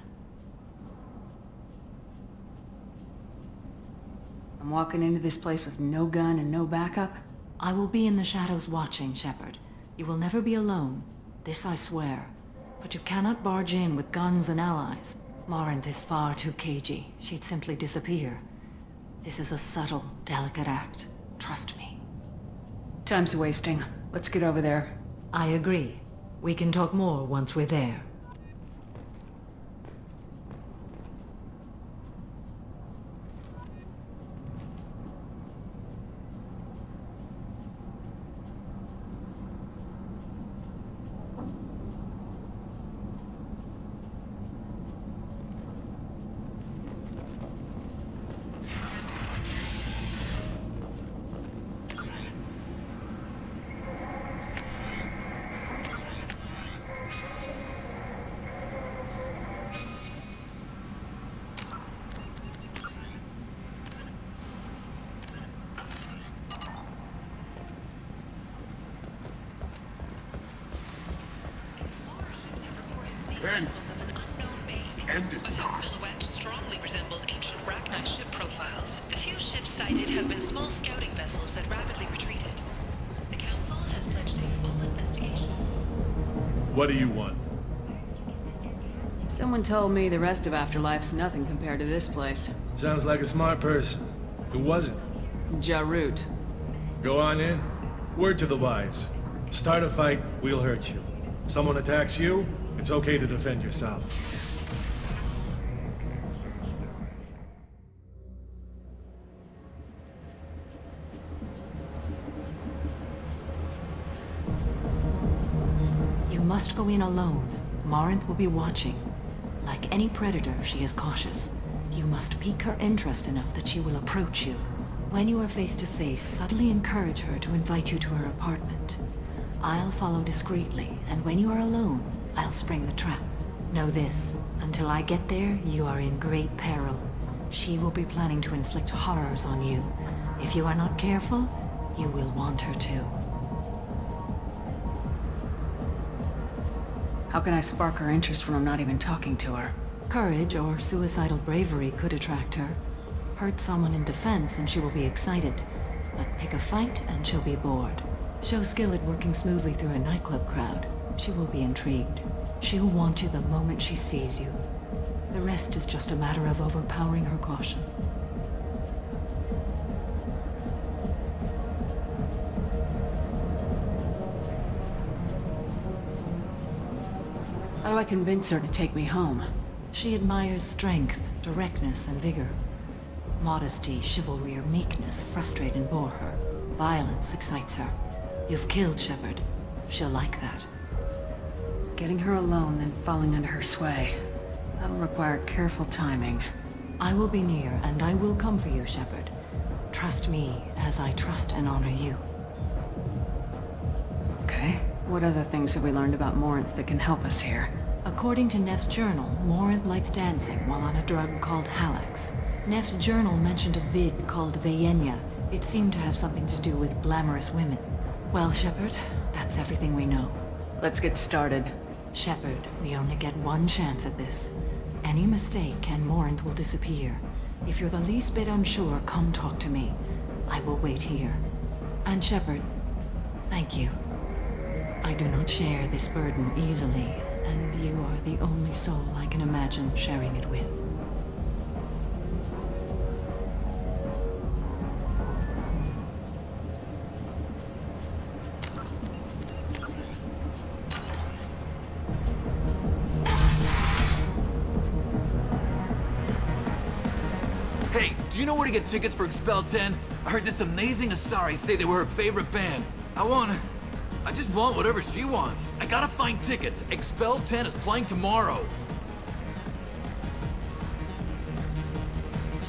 I'm walking into this place with no gun and no backup? I will be in the shadows watching, Shepard. You will never be alone. This I swear. But you cannot barge in with guns and allies. Morinth is far too cagey. She'd simply disappear. This is a subtle, delicate act. Trust me. Time's wasting. Let's get over there. I agree. We can talk more once we're there. Whose silhouette strongly resembles ancient Rachni ship profiles. The few ships sighted have been small scouting vessels that rapidly retreated. The Council has pledged a full investigation. What do you want? Someone told me the rest of Afterlife's nothing compared to this place. Sounds like a smart person. Who was it? Jarut. Go on in. Word to the wise. Start a fight, we'll hurt you. If someone attacks you, it's okay to defend yourself. You must go in alone. Morinth will be watching. Like any predator, she is cautious. You must pique her interest enough that she will approach you. When you are face to face, subtly encourage her to invite you to her apartment. I'll follow discreetly, and when you are alone, I'll spring the trap. Know this, until I get there, you are in great peril. She will be planning to inflict horrors on you. If you are not careful, you will want her to. How can I spark her interest when I'm not even talking to her? Courage or suicidal bravery could attract her. Hurt someone in defense and she will be excited. But pick a fight and she'll be bored. Show skill at working smoothly through a nightclub crowd. She will be intrigued. She'll want you the moment she sees you. The rest is just a matter of overpowering her caution. How do I convince her to take me home? She admires strength, directness, and vigor. Modesty, chivalry, or meekness frustrate and bore her. Violence excites her. You've killed Shepard. She'll like that. Getting her alone, then falling under her sway. That'll require careful timing. I will be near, and I will come for you, Shepard. Trust me, as I trust and honor you. Okay. What other things have we learned about Morinth that can help us here? According to Neff's journal, Morinth likes dancing while on a drug called Halax. Neff's journal mentioned a vid called Vayenya. It seemed to have something to do with glamorous women. Well, Shepard, that's everything we know. Let's get started. Shepard, we only get one chance at this. Any mistake and Morinth will disappear. If you're the least bit unsure, come talk to me. I will wait here. And Shepard, thank you. I do not share this burden easily, and you are the only soul I can imagine sharing it with. Hey, do you know where to get tickets for Expel 10? I heard this amazing Asari say they were her favorite band. I just want whatever she wants. I gotta find tickets. Expel 10 is playing tomorrow.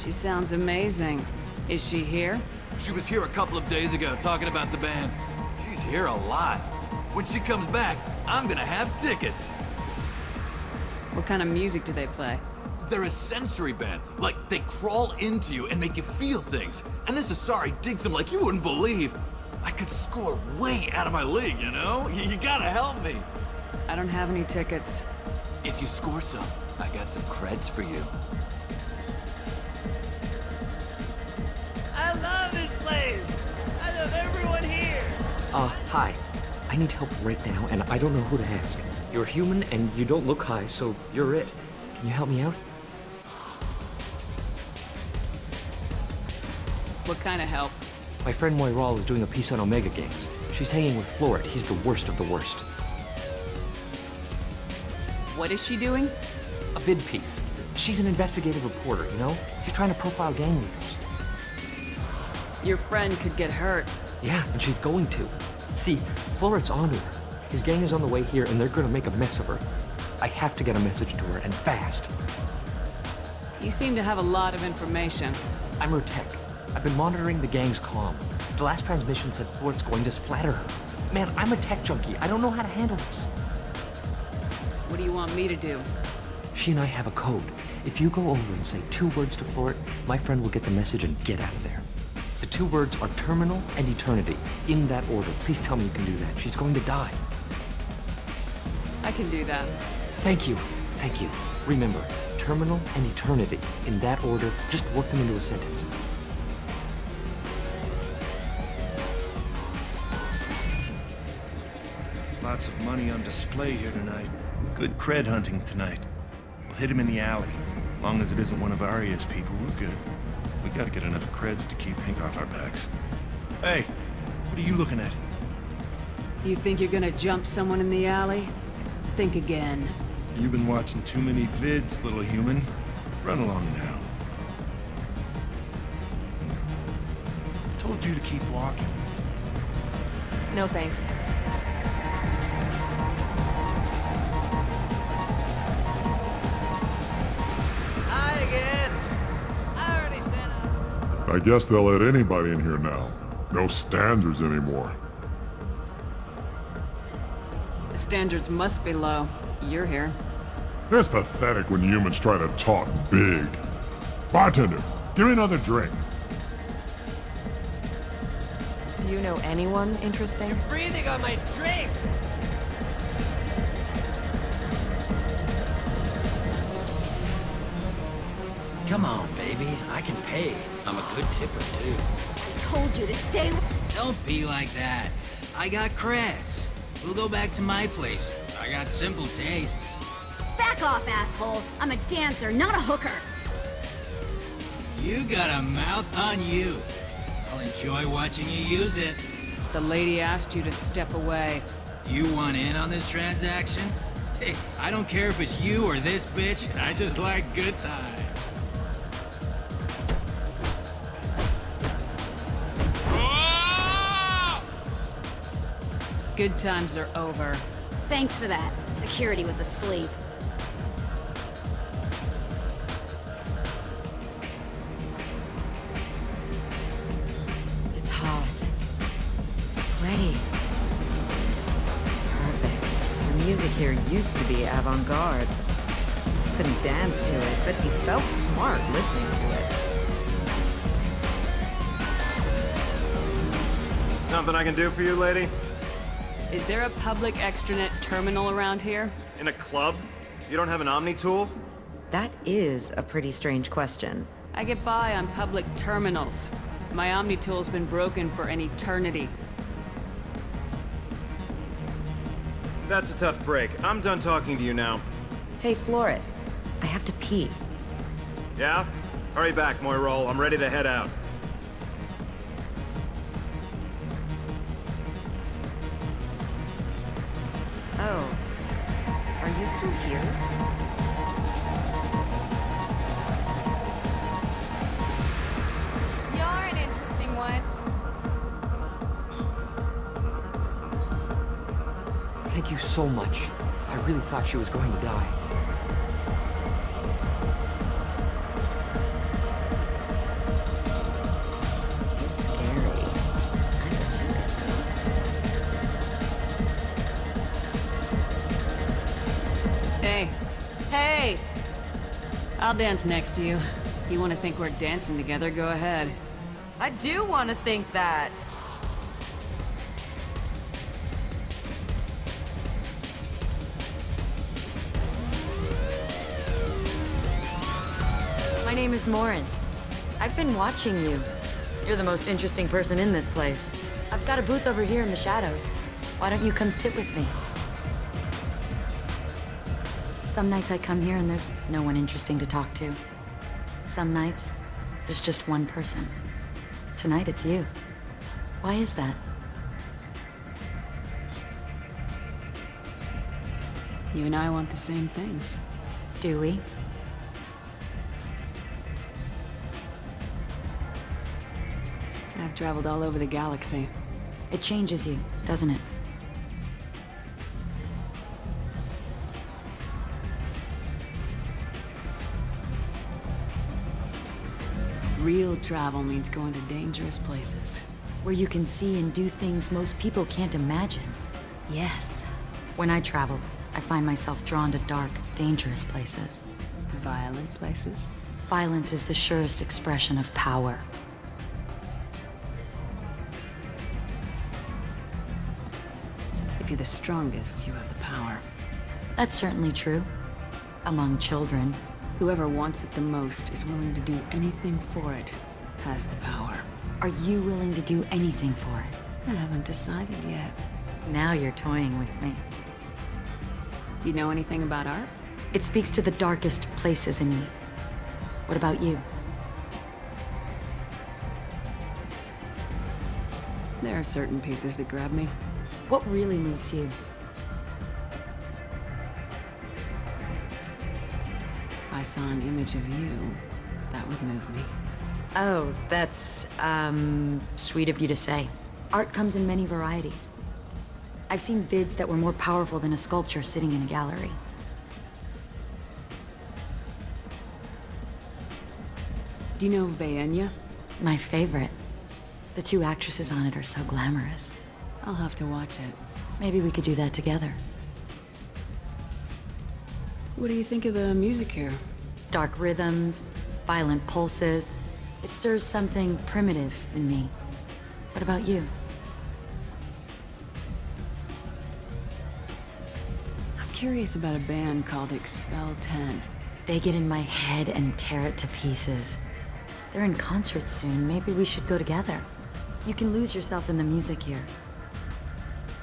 She sounds amazing. Is she here? She was here a couple of days ago talking about the band. She's here a lot. When she comes back, I'm gonna have tickets. What kind of music do they play? They're a sensory band. Like, they crawl into you and make you feel things. And this Asari digs them like you wouldn't believe. I could score way out of my league, you know? You gotta help me. I don't have any tickets. If you score some, I got some creds for you. I love this place! I love everyone here! Hi. I need help right now, and I don't know who to ask. You're human, and you don't look high, so you're it. Can you help me out? What kind of help? My friend Moiral is doing a piece on Omega Games. She's hanging with Floret. He's the worst of the worst. What is she doing? A vid piece. She's an investigative reporter, you know? She's trying to profile gang leaders. Your friend could get hurt. Yeah, and she's going to. See, Floret's onto her. His gang is on the way here, and they're gonna make a mess of her. I have to get a message to her, and fast. You seem to have a lot of information. I'm her tech. I've been monitoring the gang's comm. The last transmission said Floret's going to splatter her. Man, I'm a tech junkie. I don't know how to handle this. What do you want me to do? She and I have a code. If you go over and say 2 words to Floret, my friend will get the message and get out of there. The 2 words are terminal and eternity. In that order. Please tell me you can do that. She's going to die. I can do that. Thank you. Thank you. Remember, terminal and eternity. In that order, just work them into a sentence. Lots of money on display here tonight. Good cred hunting tonight. We'll hit him in the alley. Long as it isn't one of Arya's people, we're good. We gotta get enough creds to keep Pink off our backs. Hey, what are you looking at? You think you're gonna jump someone in the alley? Think again. You've been watching too many vids, little human. Run along now. I told you to keep walking. No thanks. Hi again! I already said I guess they'll let anybody in here now. No standards anymore. The standards must be low. You're here. It's pathetic when humans try to talk big. Bartender, give me another drink. Do you know anyone interesting? You're breathing on my drink! Come on, baby. I can pay. I'm a good tipper, too. I told you to stay... Don't be like that. I got creds. We'll go back to my place. I got simple tastes. Back off, asshole! I'm a dancer, not a hooker! You got a mouth on you. I'll enjoy watching you use it. The lady asked you to step away. You want in on this transaction? Hey, I don't care if it's you or this bitch. I just like good times. Good times are over. Thanks for that. Security was asleep. It's hot. Sweaty. Perfect. The music here used to be avant-garde. Couldn't dance to it, but he felt smart listening to it. Something I can do for you, lady? Is there a public extranet terminal around here? In a club? You don't have an Omni tool? That is a pretty strange question. I get by on public terminals. My Omni tool's been broken for an eternity. That's a tough break. I'm done talking to you now. Hey, Floret. I have to pee. Yeah? Hurry back, Moiral. I'm ready to head out. Oh. Are you still here? Thank you so much. I really thought she was going to die. You're scary. I bet you could. Hey. Hey! I'll dance next to you. You want to think we're dancing together, go ahead. I do want to think that. My name is Morin. I've been watching you. You're the most interesting person in this place. I've got a booth over here in the shadows. Why don't you come sit with me? Some nights I come here and there's no one interesting to talk to. Some nights, there's just one person. Tonight it's you. Why is that? You and I want the same things. Do we? I've traveled all over the galaxy. It changes you, doesn't it? Real travel means going to dangerous places. Where you can see and do things most people can't imagine. Yes. When I travel, I find myself drawn to dark, dangerous places. Violent places? Violence is the surest expression of power. If you're the strongest, you have the power. That's certainly true. Among children. Whoever wants it the most is willing to do anything for it, has the power. Are you willing to do anything for it? I haven't decided yet. Now you're toying with me. Do you know anything about art? It speaks to the darkest places in me. What about you? There are certain pieces that grab me. What really moves you? If I saw an image of you, that would move me. Oh, that's, sweet of you to say. Art comes in many varieties. I've seen vids that were more powerful than a sculpture sitting in a gallery. Do you know Vaenia? My favorite. The two actresses on it are so glamorous. I'll have to watch it. Maybe we could do that together. What do you think of the music here? Dark rhythms, violent pulses. It stirs something primitive in me. What about you? I'm curious about a band called Expel 10. They get in my head and tear it to pieces. They're in concert soon. Maybe we should go together. You can lose yourself in the music here.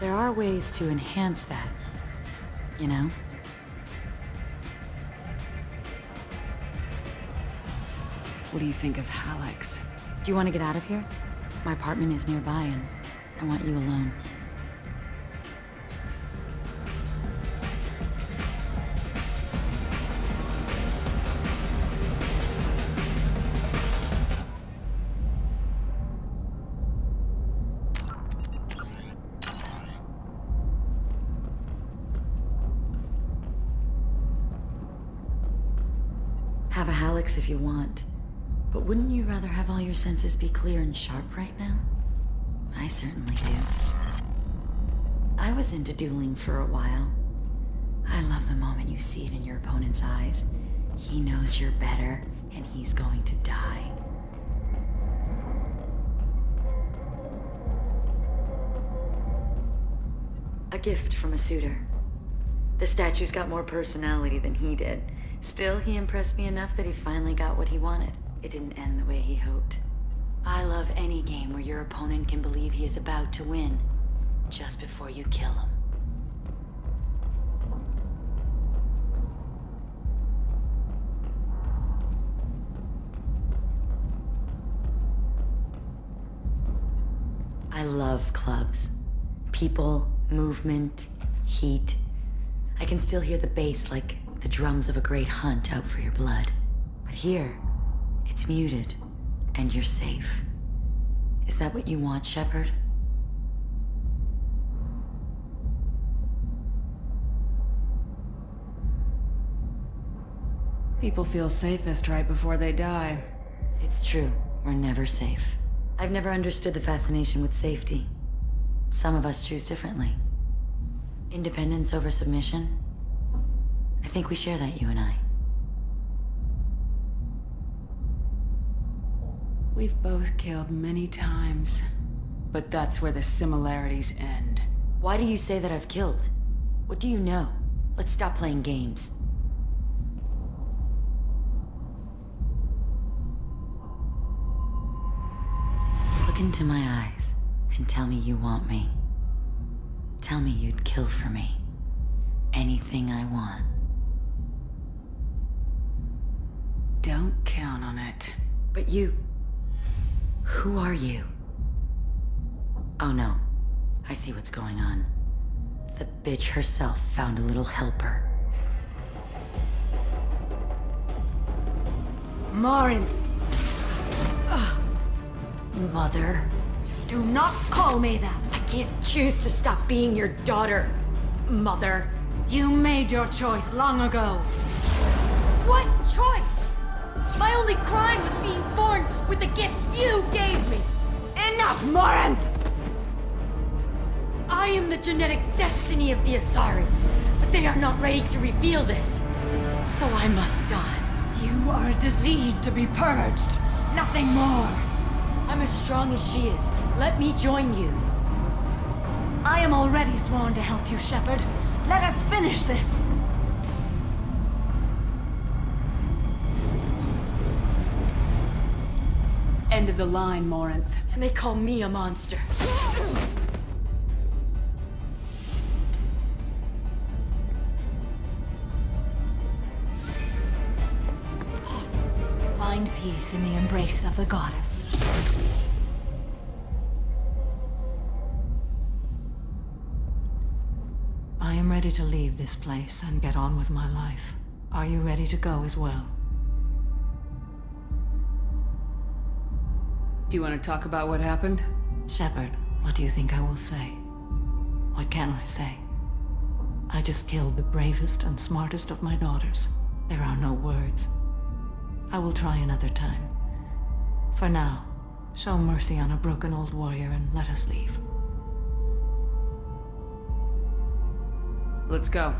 There are ways to enhance that, you know? What do you think of Hallex? Do you want to get out of here? My apartment is nearby and I want you alone. Have a Hallex if you want. But wouldn't you rather have all your senses be clear and sharp right now? I certainly do. I was into dueling for a while. I love the moment you see it in your opponent's eyes. He knows you're better, and he's going to die. A gift from a suitor. The statue's got more personality than he did. Still, he impressed me enough that he finally got what he wanted. It didn't end the way he hoped. I love any game where your opponent can believe he is about to win, just before you kill him. I love clubs. People, movement, heat. I can still hear the bass like the drums of a great hunt out for your blood. But here, it's muted, and you're safe. Is that what you want, Shepard? People feel safest right before they die. It's true. We're never safe. I've never understood the fascination with safety. Some of us choose differently. Independence over submission? I think we share that, you and I. We've both killed many times, but that's where the similarities end. Why do you say that I've killed? What do you know? Let's stop playing games. Look into my eyes and tell me you want me. Tell me you'd kill for me. Anything I want. Don't count on it. But you... Who are you? Oh no. I see what's going on. The bitch herself found a little helper. Morinth! Mother. Do not call me that! I can't choose to stop being your daughter, Mother. You made your choice long ago. What choice? My only crime was being born with the gifts you gave me! Enough, Morinth! I am the genetic destiny of the Asari, but they are not ready to reveal this. So I must die. You are a disease to be purged. Nothing more. I'm as strong as she is. Let me join you. I am already sworn to help you, Shepard. Let us finish this. End of the line, Morinth. And they call me a monster. Find peace in the embrace of the goddess. I am ready to leave this place and get on with my life. Are you ready to go as well? Do you want to talk about what happened? Shepard, what do you think I will say? What can I say? I just killed the bravest and smartest of my daughters. There are no words. I will try another time. For now, show mercy on a broken old warrior and let us leave. Let's go.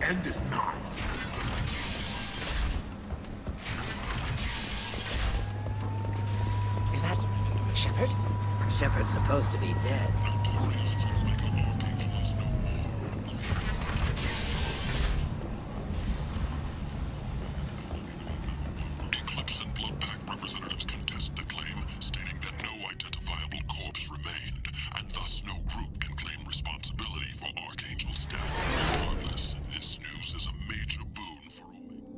End is not. Is that Shepard? Shepard's supposed to be dead. Eclipse and Bloodpack representatives contest the claim, stating that no identifiable corpse remained, and thus no group can claim responsibility for Archangel's death. Regardless, this news is a major boon for Omega.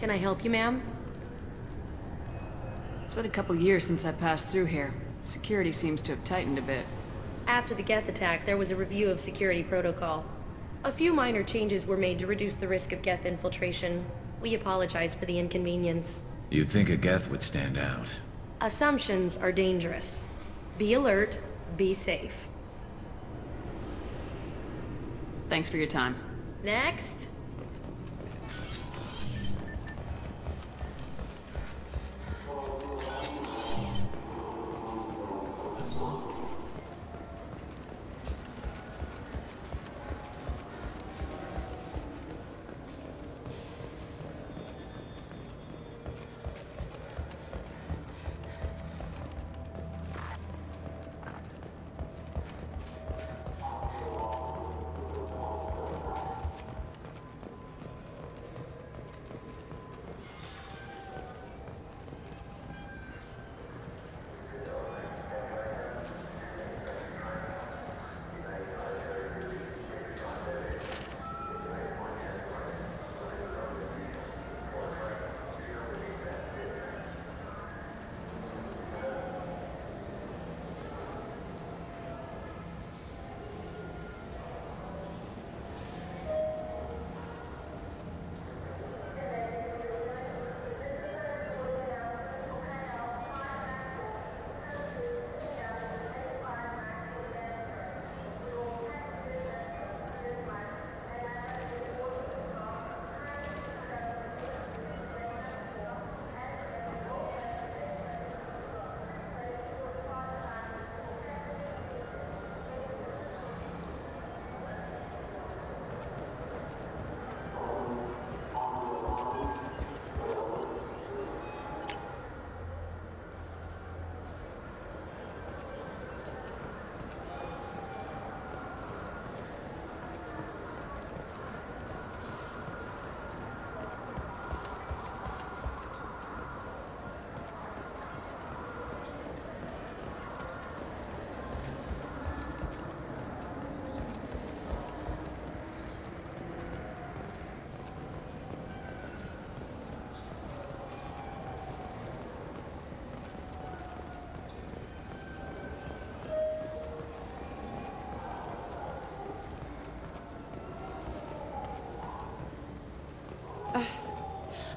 Can I help you, ma'am? It's been a couple years since I passed through here. Security seems to have tightened a bit. After the Geth attack, there was a review of security protocol. A few minor changes were made to reduce the risk of Geth infiltration. We apologize for the inconvenience. You'd think a Geth would stand out. Assumptions are dangerous. Be alert, be safe. Thanks for your time. Next.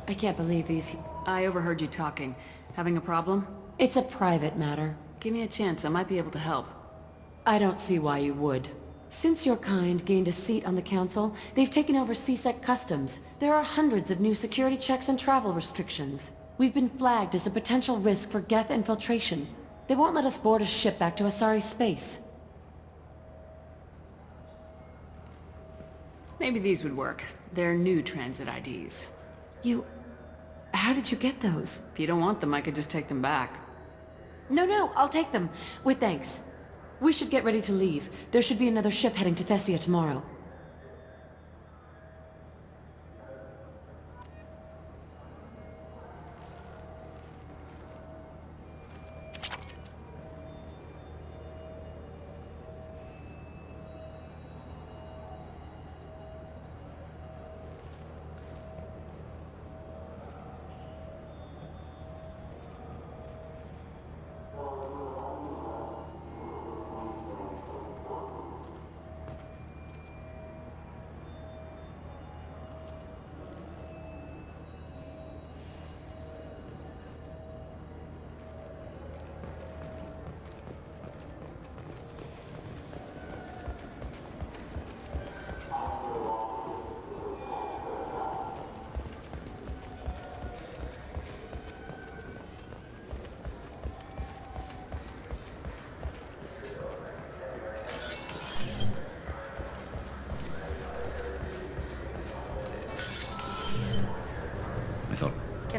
I can't believe these... I overheard you talking. Having a problem? It's a private matter. Give me a chance, I might be able to help. I don't see why you would. Since your kind gained a seat on the council, they've taken over C-Sec customs. There are hundreds of new security checks and travel restrictions. We've been flagged as a potential risk for Geth infiltration. They won't let us board a ship back to Asari space. Maybe these would work. They're new transit IDs. How did you get those? If you don't want them, I could just take them back. No, I'll take them. With thanks. We should get ready to leave. There should be another ship heading to Thessia tomorrow.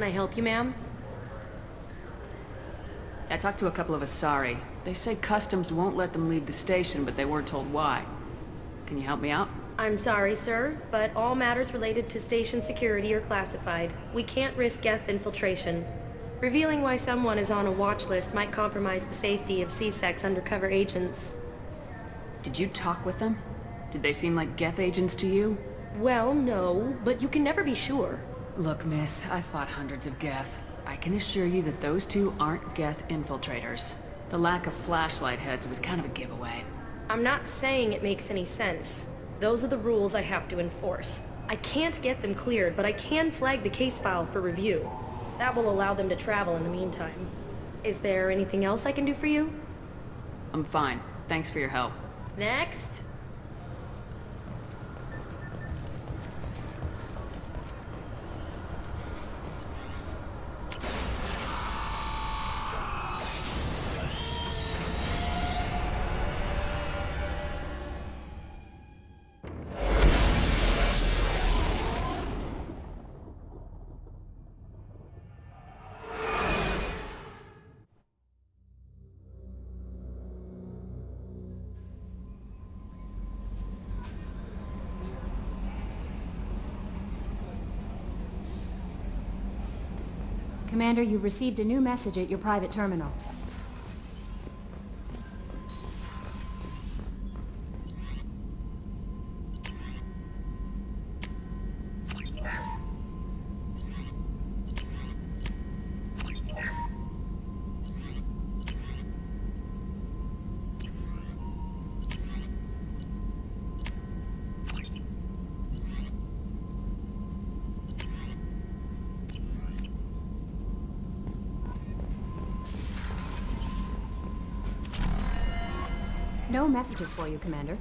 Can I help you, ma'am? I talked to a couple of Asari. They say customs won't let them leave the station, but they weren't told why. Can you help me out? I'm sorry, sir, but all matters related to station security are classified. We can't risk Geth infiltration. Revealing why someone is on a watch list might compromise the safety of C-Sec's undercover agents. Did you talk with them? Did they seem like Geth agents to you? Well, no, but you can never be sure. Look, miss, I fought hundreds of Geth. I can assure you that those two aren't Geth infiltrators. The lack of flashlight heads was kind of a giveaway. I'm not saying it makes any sense. Those are the rules I have to enforce. I can't get them cleared, but I can flag the case file for review. That will allow them to travel in the meantime. Is there anything else I can do for you? I'm fine. Thanks for your help. Next. Commander, you've received a new message at your private terminal. No messages for you, Commander.